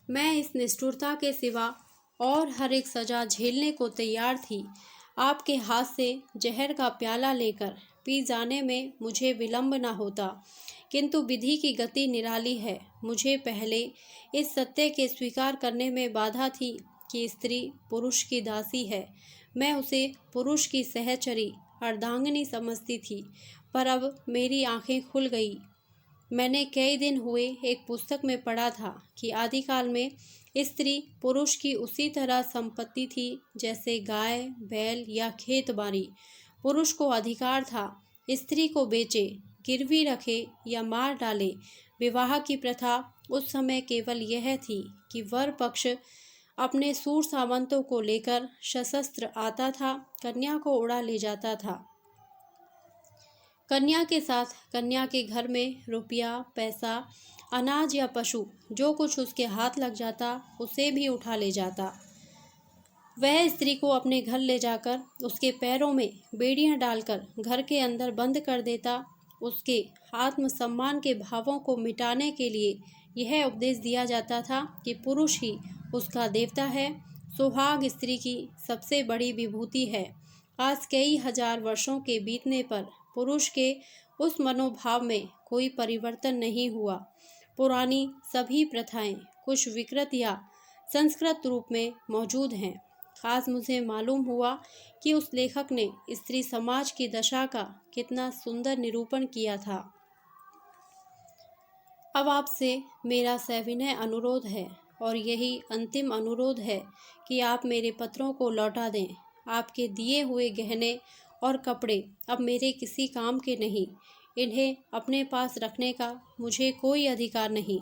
मैं इस निष्ठुरता के सिवा और हर एक सजा झेलने को तैयार थी। आपके हाथ से जहर का प्याला लेकर पी जाने में मुझे विलंब न होता, किंतु विधि की गति निराली है। मुझे पहले इस सत्य के स्वीकार करने में बाधा थी कि स्त्री पुरुष की दासी है। मैं उसे पुरुष की सहचरी अर्धांगिनी समझती थी, पर अब मेरी आंखें खुल गई। मैंने कई दिन हुए एक पुस्तक में पढ़ा था कि आदिकाल में स्त्री पुरुष की उसी तरह संपत्ति थी जैसे गाय, बैल या खेत बाड़ी। पुरुष को अधिकार था स्त्री को बेचे, गिरवी रखे या मार डाले। विवाह की प्रथा उस समय केवल यह थी कि वर पक्ष अपने सूर सामंतों को लेकर सशस्त्र आता था, कन्या को उड़ा ले जाता था। कन्या के साथ कन्या के घर में रुपया, पैसा, अनाज या पशु जो कुछ उसके हाथ लग जाता उसे भी उठा ले जाता। वह स्त्री को अपने घर ले जाकर उसके पैरों में बेड़ियां डालकर घर के अंदर बंद कर देता। उसके आत्मसम्मान के भावों को मिटाने के लिए यह उपदेश दिया जाता था कि पुरुष ही उसका देवता है। सुहाग स्त्री की सबसे बड़ी विभूति है। आज कई हजार वर्षों के बीतने पर पुरुष के उस मनोभाव में कोई परिवर्तन नहीं हुआ। पुरानी सभी प्रथाएं कुछ विकृत या संस्कृत रूप में मौजूद हैं। आज मुझे मालूम हुआ कि उस लेखक ने स्त्री समाज की दशा का कितना सुंदर निरूपण किया था। अब आपसे मेरा सविनय अनुरोध है, और यही अंतिम अनुरोध है कि आप मेरे पत्रों को लौटा दें। आपके दिए हुए गहने और कपड़े अब मेरे किसी काम के नहीं। इन्हें अपने पास रखने का मुझे कोई अधिकार नहीं।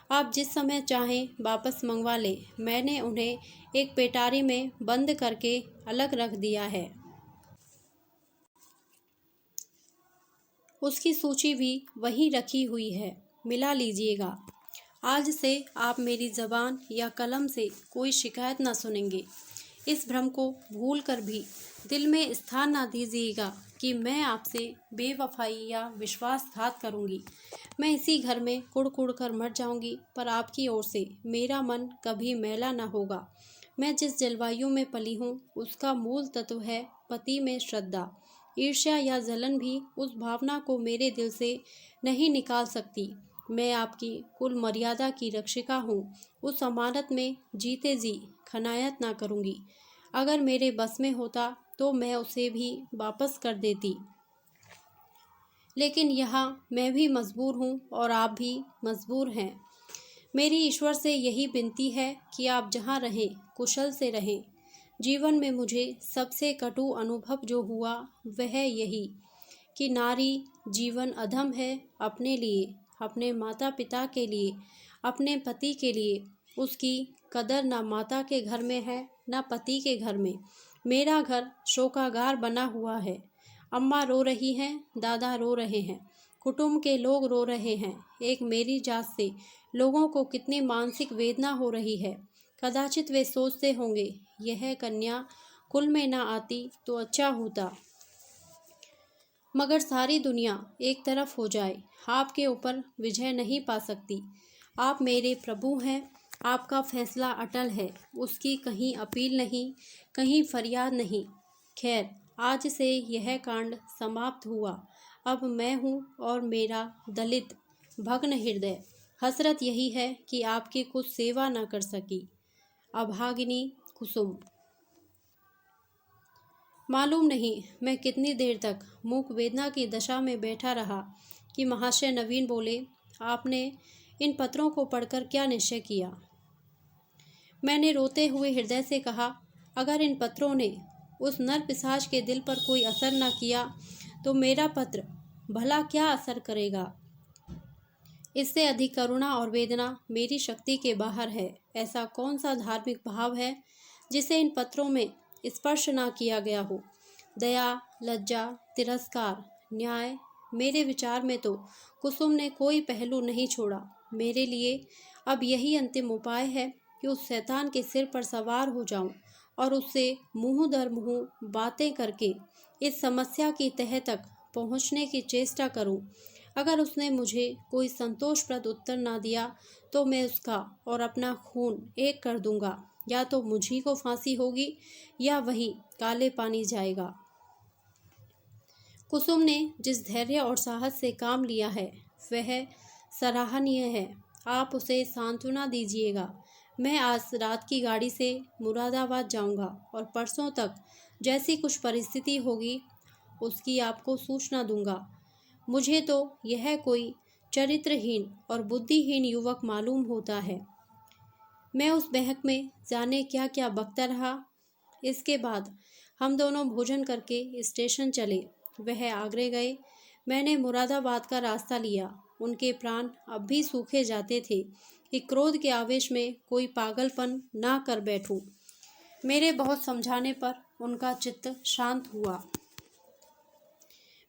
आप जिस समय चाहें वापस मंगवा लें। मैंने उन्हें एक पेटारी में बंद करके अलग रख दिया है। उसकी सूची भी वहीं रखी हुई है, मिला लीजिएगा। आज से आप मेरी ज़बान या कलम से कोई शिकायत न सुनेंगे। इस भ्रम को भूल कर भी दिल में स्थान न दीजिएगा कि मैं आपसे बेवफाई या विश्वासघात करूंगी। मैं इसी घर में कुड़ कर मर जाऊंगी, पर आपकी ओर से मेरा मन कभी मैला न होगा। मैं जिस जलवायु में पली हूँ उसका मूल तत्व है पति में श्रद्धा। ईर्ष्या या जलन भी उस भावना को मेरे दिल से नहीं निकाल सकती। मैं आपकी कुल मर्यादा की रक्षिका हूँ। उस अमानत में जीते जी खनायत ना करूँगी। अगर मेरे बस में होता तो मैं उसे भी वापस कर देती, लेकिन यहाँ मैं भी मजबूर हूँ और आप भी मजबूर हैं। मेरी ईश्वर से यही विनती है कि आप जहाँ रहें कुशल से रहें। जीवन में मुझे सबसे कटु अनुभव जो हुआ वह यही कि नारी जीवन अधम है अपने लिए, अपने माता पिता के लिए, अपने पति के लिए। उसकी कदर न माता के घर में है न पति के घर में। मेरा घर शोकागार बना हुआ है। अम्मा रो रही हैं, दादा रो रहे हैं, कुटुंब के लोग रो रहे हैं। एक मेरी जात से लोगों को कितनी मानसिक वेदना हो रही है। कदाचित वे सोचते होंगे यह कन्या कुल में ना आती तो अच्छा होता। मगर सारी दुनिया एक तरफ हो जाए, आपके ऊपर विजय नहीं पा सकती। आप मेरे प्रभु हैं, आपका फैसला अटल है, उसकी कहीं अपील नहीं, कहीं फरियाद नहीं। खैर, आज से यह कांड समाप्त हुआ। अब मैं हूँ और मेरा दलित भग्न हृदय। हसरत यही है कि आपकी कुछ सेवा न कर सकी। अभागिनी कुसुम। मालूम नहीं मैं कितनी देर तक मूक वेदना की दशा में बैठा रहा कि महाशय नवीन बोले, आपने इन पत्रों को पढ़कर क्या निश्चय किया? मैंने रोते हुए हृदय से कहा, अगर इन पत्रों ने उस नर पिशाच के दिल पर कोई असर न किया तो मेरा पत्र भला क्या असर करेगा? इससे अधिक करुणा और वेदना मेरी शक्ति के बाहर है। ऐसा कौन सा धार्मिक भाव है जिसे इन पत्रों में स्पर्श ना किया गया हो? दया, लज्जा, तिरस्कार, न्याय, मेरे विचार में तो कुसुम ने कोई पहलू नहीं छोड़ा। मेरे लिए अब यही अंतिम उपाय है कि उस शैतान के सिर पर सवार हो जाऊं और उससे मुंह दर मुंह बातें करके इस समस्या की तह तक पहुंचने की चेष्टा करूं। अगर उसने मुझे कोई संतोषप्रद उत्तर ना दिया तो मैं उसका और अपना खून एक कर दूंगा। या तो मुझी को फांसी होगी या वही काले पानी जाएगा। कुसुम ने जिस धैर्य और साहस से काम लिया है वह सराहनीय है। आप उसे सांत्वना दीजिएगा। मैं आज रात की गाड़ी से मुरादाबाद जाऊंगा और परसों तक जैसी कुछ परिस्थिति होगी उसकी आपको सूचना दूंगा। मुझे तो यह कोई चरित्रहीन और बुद्धिहीन युवक मालूम होता है। मैं उस बहक में जाने क्या क्या बकता रहा। इसके बाद हम दोनों भोजन करके स्टेशन चले। वह आगरे गए। मैंने मुरादाबाद का रास्ता लिया। उनके प्राण अब भी सूखे जाते थे कि क्रोध के आवेश में कोई पागलपन ना कर बैठूं। मेरे बहुत समझाने पर उनका चित्त शांत हुआ।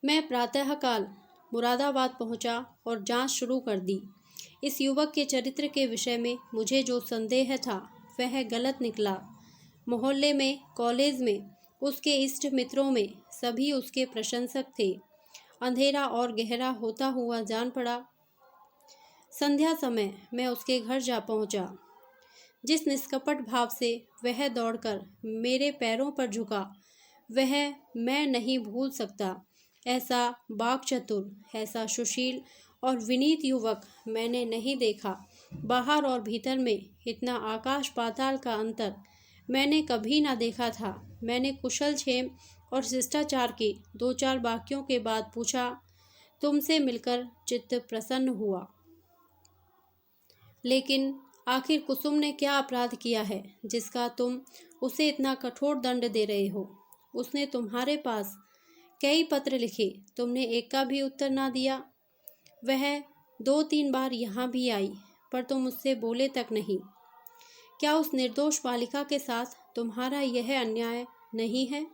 मैं प्रातःकाल मुरादाबाद पहुंचा और जांच शुरू कर दी। इस युवक के चरित्र के विषय में मुझे जो संदेह था वह गलत निकला। मोहल्ले में, कॉलेज में, उसके इष्ट मित्रों में सभी उसके प्रशंसक थे। अंधेरा और गहरा होता हुआ जान पड़ा। संध्या समय मैं उसके घर जा पहुंचा। जिस निष्कपट भाव से वह दौड़कर मेरे पैरों पर झुका वह मैं नहीं भूल सकता। ऐसा वाक्चतुर, ऐसा सुशील और विनीत युवक मैंने नहीं देखा। बाहर और भीतर में इतना आकाश पाताल का अंतर मैंने कभी ना देखा था। मैंने कुशल क्षेम और शिष्टाचार के 2-4 वाक्यों के बाद पूछा, तुमसे मिलकर चित्त प्रसन्न हुआ, लेकिन आखिर कुसुम ने क्या अपराध किया है जिसका तुम उसे इतना कठोर दंड दे रहे हो? उसने तुम्हारे पास कई पत्र लिखे, तुमने एक का भी उत्तर ना दिया। वह 2-3 बार यहाँ भी आई पर तुम उससे बोले तक नहीं। क्या उस निर्दोष बालिका के साथ तुम्हारा यह अन्याय नहीं है?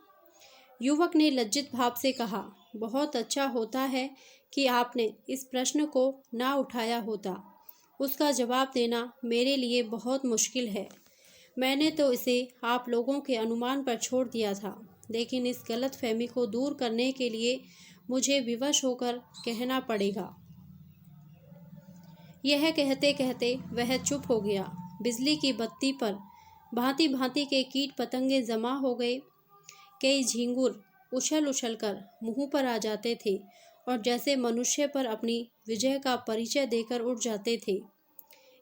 युवक ने लज्जित भाव से कहा, बहुत अच्छा होता है कि आपने इस प्रश्न को ना उठाया होता। उसका जवाब देना मेरे लिए बहुत मुश्किल है। मैंने तो इसे आप लोगों के अनुमान पर छोड़ दिया था, लेकिन इस गलतफहमी को दूर करने के लिए मुझे विवश होकर कहना पड़ेगा। यह कहते कहते वह चुप हो गया। बिजली की बत्ती पर भांति भांति के कीट पतंगे जमा हो गए। कई झींगुर उछल उछल कर मुंह पर आ जाते थे और जैसे मनुष्य पर अपनी विजय का परिचय देकर उड़ जाते थे।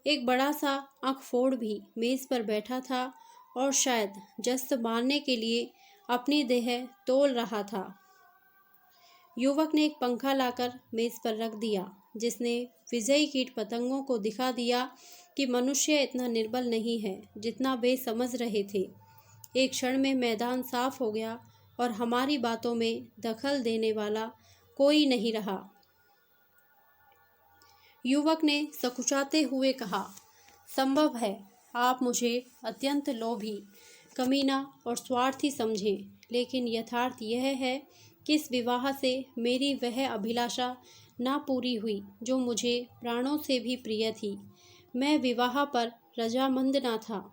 एक बड़ा सा आँख फोड़ भी मेज पर बैठा था और शायद जस्त मारने के लिए अपनी देह तोल रहा था। युवक ने एक पंखा लाकर मेज पर रख दिया, जिसने विजयी कीट पतंगों को दिखा दिया कि मनुष्य इतना निर्बल नहीं है जितना वे समझ रहे थे। एक क्षण में मैदान साफ हो गया और हमारी बातों में दखल देने वाला कोई नहीं रहा। युवक ने सकुचाते हुए कहा, संभव है आप मुझे अत्यंत लोभी, कमीना और स्वार्थी समझें, लेकिन यथार्थ यह है कि इस विवाह से मेरी वह अभिलाषा ना पूरी हुई जो मुझे प्राणों से भी प्रिय थी। मैं विवाह पर रजामंद ना था,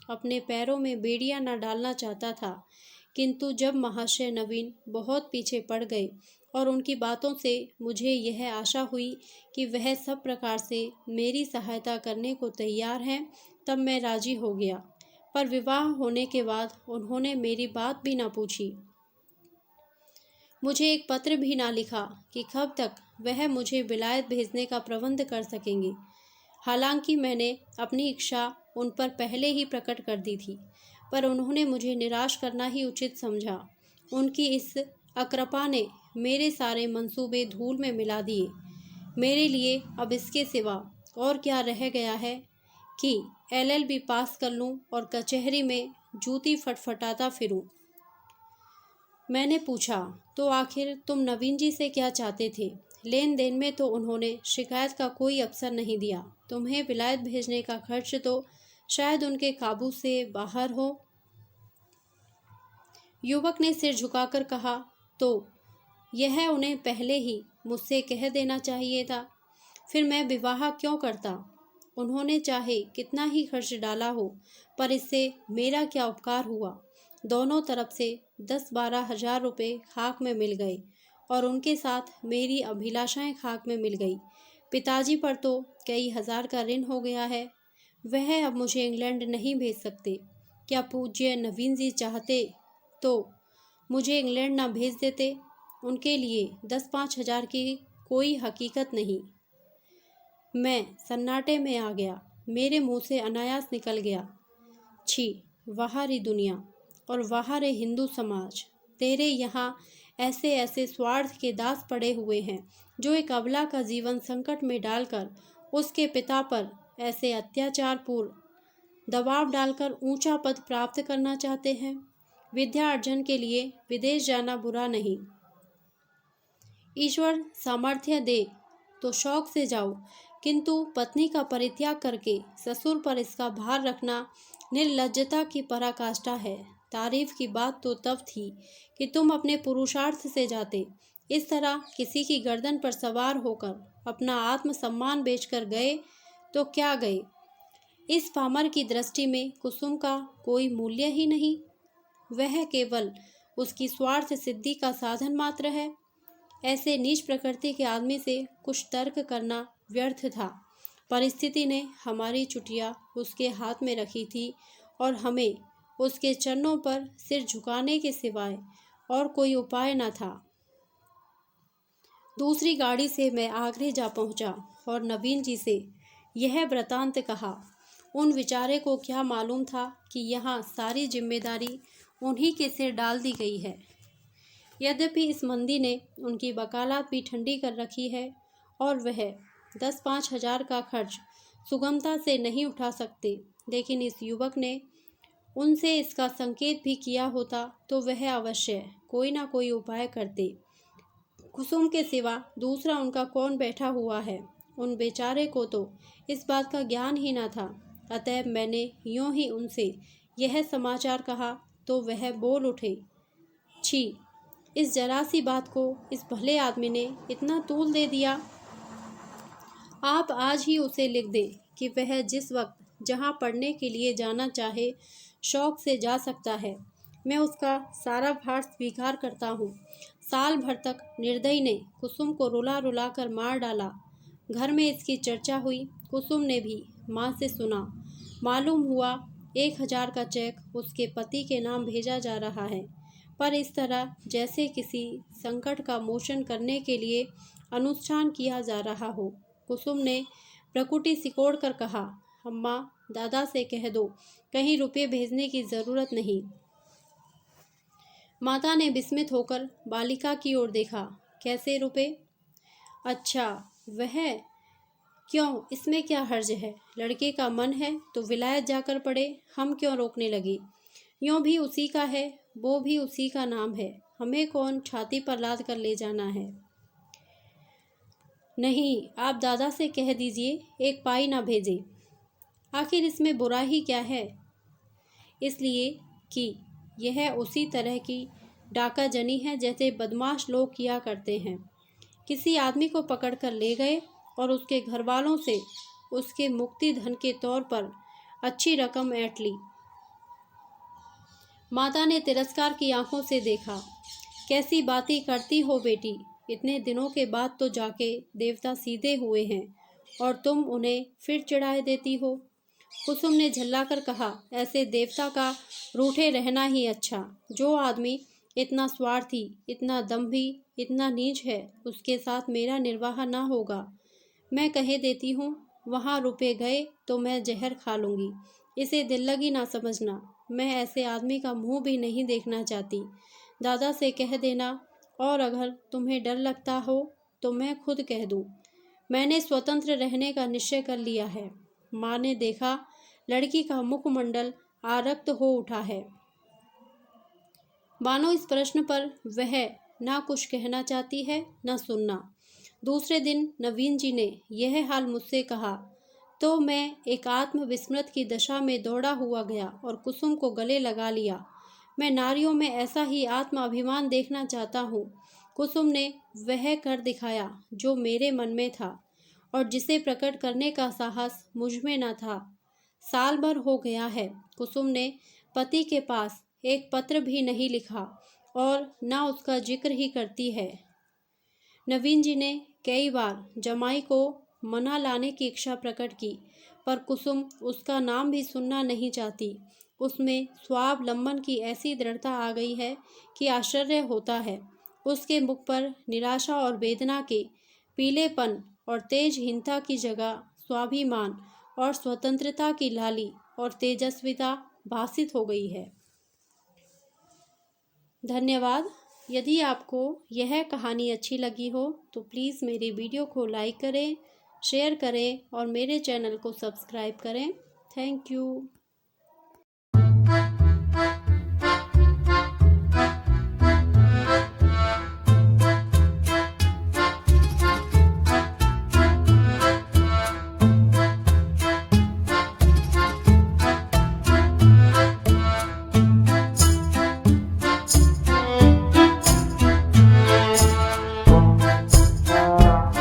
अपने पैरों में बेड़ियां ना डालना चाहता था, किंतु जब महाशय नवीन बहुत पीछे पड़ गए और उनकी बातों से मुझे यह आशा हुई कि वह सब प्रकार से मेरी सहायता करने को तैयार हैं, तब मैं राजी हो गया, पर विवाह होने के बाद उन्होंने मेरी बात भी ना पूछी। मुझे एक पत्र भी ना लिखा कि कब तक वह मुझे विलायत भेजने का प्रबंध कर सकेंगे। हालांकि मैंने अपनी इच्छा उन पर पहले ही प्रकट कर दी थी, पर उन्होंने मुझे निराश करना ही उचित समझा। उनकी इस अकृपा ने मेरे सारे मंसूबे धूल में मिला दिए। मेरे लिए अब इसके सिवा और क्या रह गया है कि LLB पास कर लूं और कचहरी में जूती फटफटाता फिरूं। मैंने पूछा, तो आखिर तुम नवीन जी से क्या चाहते थे? लेन देन में तो उन्होंने शिकायत का कोई अवसर नहीं दिया। तुम्हें विलायत भेजने का खर्च तो शायद उनके काबू से बाहर हो। युवक ने सिर झुकाकर कहा, तो यह उन्हें पहले ही मुझसे कह देना चाहिए था। फिर मैं विवाह क्यों करता? उन्होंने चाहे कितना ही खर्च डाला हो, पर इससे मेरा क्या उपकार हुआ? दोनों तरफ से 10-12 हजार रुपये खाक में मिल गए और उनके साथ मेरी अभिलाषाएं खाक में मिल गई। पिताजी पर तो कई हजार का ऋण हो गया है। वह अब मुझे इंग्लैंड नहीं भेज सकते। क्या पूज्य नवीन जी चाहते तो मुझे इंग्लैंड ना भेज देते? उनके लिए 10-5 हजार की कोई हकीकत नहीं। मैं सन्नाटे में आ गया। मेरे मुंह से अनायास निकल गया, छी, वहाँ री दुनिया और वहाँ रे हिंदू समाज। तेरे यहाँ ऐसे ऐसे स्वार्थ के दास पड़े हुए हैं जो एक अबला का जीवन संकट में डालकर उसके पिता पर ऐसे अत्याचारपूर्ण दबाव डालकर ऊंचा पद प्राप्त करना चाहते हैं। विद्या अर्जन के लिए विदेश जाना बुरा नहीं। ईश्वर सामर्थ्य दे तो शौक से जाओ, किंतु पत्नी का परित्याग करके ससुर पर इसका भार रखना निर्लज्जता की पराकाष्ठा है। तारीफ की बात तो तब थी कि तुम अपने पुरुषार्थ से जाते। इस तरह किसी की गर्दन पर सवार होकर अपना आत्मसम्मान बेचकर गए तो क्या गए? इस पामर की दृष्टि में कुसुम का कोई मूल्य ही नहीं। वह केवल उसकी स्वार्थ सिद्धि का साधन मात्र है। ऐसे नीच प्रकृति के आदमी से कुछ तर्क करना व्यर्थ था। परिस्थिति ने हमारी चुटिया उसके हाथ में रखी थी और हमें उसके चरणों पर सिर झुकाने के सिवाय और कोई उपाय न था। दूसरी गाड़ी से मैं आगरे जा पहुंचा और नवीन जी से यह वृतांत कहा। उन बेचारे को क्या मालूम था कि यहाँ सारी जिम्मेदारी उन्हीं के सिर डाल दी गई है। यद्यपि इस मंदी ने उनकी वकालत भी ठंडी कर रखी है और वह 10-5 हजार का खर्च सुगमता से नहीं उठा सकते, लेकिन इस युवक ने उनसे इसका संकेत भी किया होता तो वह अवश्य कोई ना कोई उपाय करते। कुसुम के सिवा दूसरा उनका कौन बैठा हुआ है? उन बेचारे को तो इस बात का ज्ञान ही ना था। अतः मैंने यूं ही उनसे यह समाचार कहा तो वह बोल उठे, छी, इस जरा सी बात को इस भले आदमी ने इतना तूल दे दिया। आप आज ही उसे लिख दें कि वह जिस वक्त जहां पढ़ने के लिए जाना चाहे शौक से जा सकता है। मैं उसका सारा भार स्वीकार करता हूँ। साल भर तक निर्दयी ने कुसुम को रुला रुला कर मार डाला। घर में इसकी चर्चा हुई। कुसुम ने भी माँ से सुना। मालूम हुआ 1000 का चेक उसके पति के नाम भेजा जा रहा है, पर इस तरह जैसे किसी संकट का मोचन करने के लिए अनुष्ठान किया जा रहा हो। कुसुम ने प्रकुटी सिकोड़ कर कहा, अम्मा, दादा से कह दो कहीं रुपये भेजने की ज़रूरत नहीं। माता ने विस्मित होकर बालिका की ओर देखा। कैसे रुपये? अच्छा, वह क्यों, इसमें क्या हर्ज है? लड़के का मन है तो विलायत जाकर पढ़े, हम क्यों रोकने लगे? यूँ भी उसी का है, वो भी उसी का नाम है, हमें कौन छाती पर लाद कर ले जाना है? नहीं, आप दादा से कह दीजिए एक पाई ना भेजे। आखिर इसमें बुरा ही क्या है? इसलिए कि यह उसी तरह की डाका जनी है जैसे बदमाश लोग किया करते हैं। किसी आदमी को पकड़कर ले गए और उसके घर वालों से उसके मुक्ति धन के तौर पर अच्छी रकम ऐंठ ली। माता ने तिरस्कार की आंखों से देखा। कैसी बातें करती हो बेटी, इतने दिनों के बाद तो जाके देवता सीधे हुए हैं और तुम उन्हें फिर चिढ़ाए देती हो। कुसुम ने झल्लाकर कहा, ऐसे देवता का रूठे रहना ही अच्छा। जो आदमी इतना स्वार्थी, इतना दंभी, इतना नीच है, उसके साथ मेरा निर्वाह ना होगा। मैं कहे देती हूँ, वहाँ रुपए गए तो मैं जहर खा लूँगी। इसे दिल्लगी ना समझना। मैं ऐसे आदमी का मुंह भी नहीं देखना चाहती। दादा से कह देना, और अगर तुम्हें डर लगता हो तो मैं खुद कह दूँ। मैंने स्वतंत्र रहने का निश्चय कर लिया है। माँ ने देखा, लड़की का मुखमंडल आरक्त हो उठा है। मानो इस प्रश्न पर वह ना कुछ कहना चाहती है, ना सुनना। दूसरे दिन नवीन जी ने यह हाल मुझसे कहा तो मैं एक आत्मविस्मृत की दशा में दौड़ा हुआ गया और कुसुम को गले लगा लिया। मैं नारियों में ऐसा ही आत्म अभिमान देखना चाहता हूँ। कुसुम ने वह कर दिखाया जो मेरे मन में था और जिसे प्रकट करने का साहस मुझ में न था। साल भर हो गया है, कुसुम ने पति के पास एक पत्र भी नहीं लिखा और न उसका जिक्र ही करती है। नवीन जी ने कई बार जमाई को मना लाने की इच्छा प्रकट की, पर कुसुम उसका नाम भी सुनना नहीं चाहती। उसमें स्वावलंबन की ऐसी दृढ़ता आ गई है कि आश्चर्य होता है। उसके मुख पर निराशा और वेदना के पीलेपन और तेजहीनता की जगह स्वाभिमान और स्वतंत्रता की लाली और तेजस्विता भासित हो गई है। धन्यवाद। यदि आपको यह कहानी अच्छी लगी हो तो प्लीज़ मेरी वीडियो को लाइक करें, शेयर करें और मेरे चैनल को सब्सक्राइब करें। Thank you.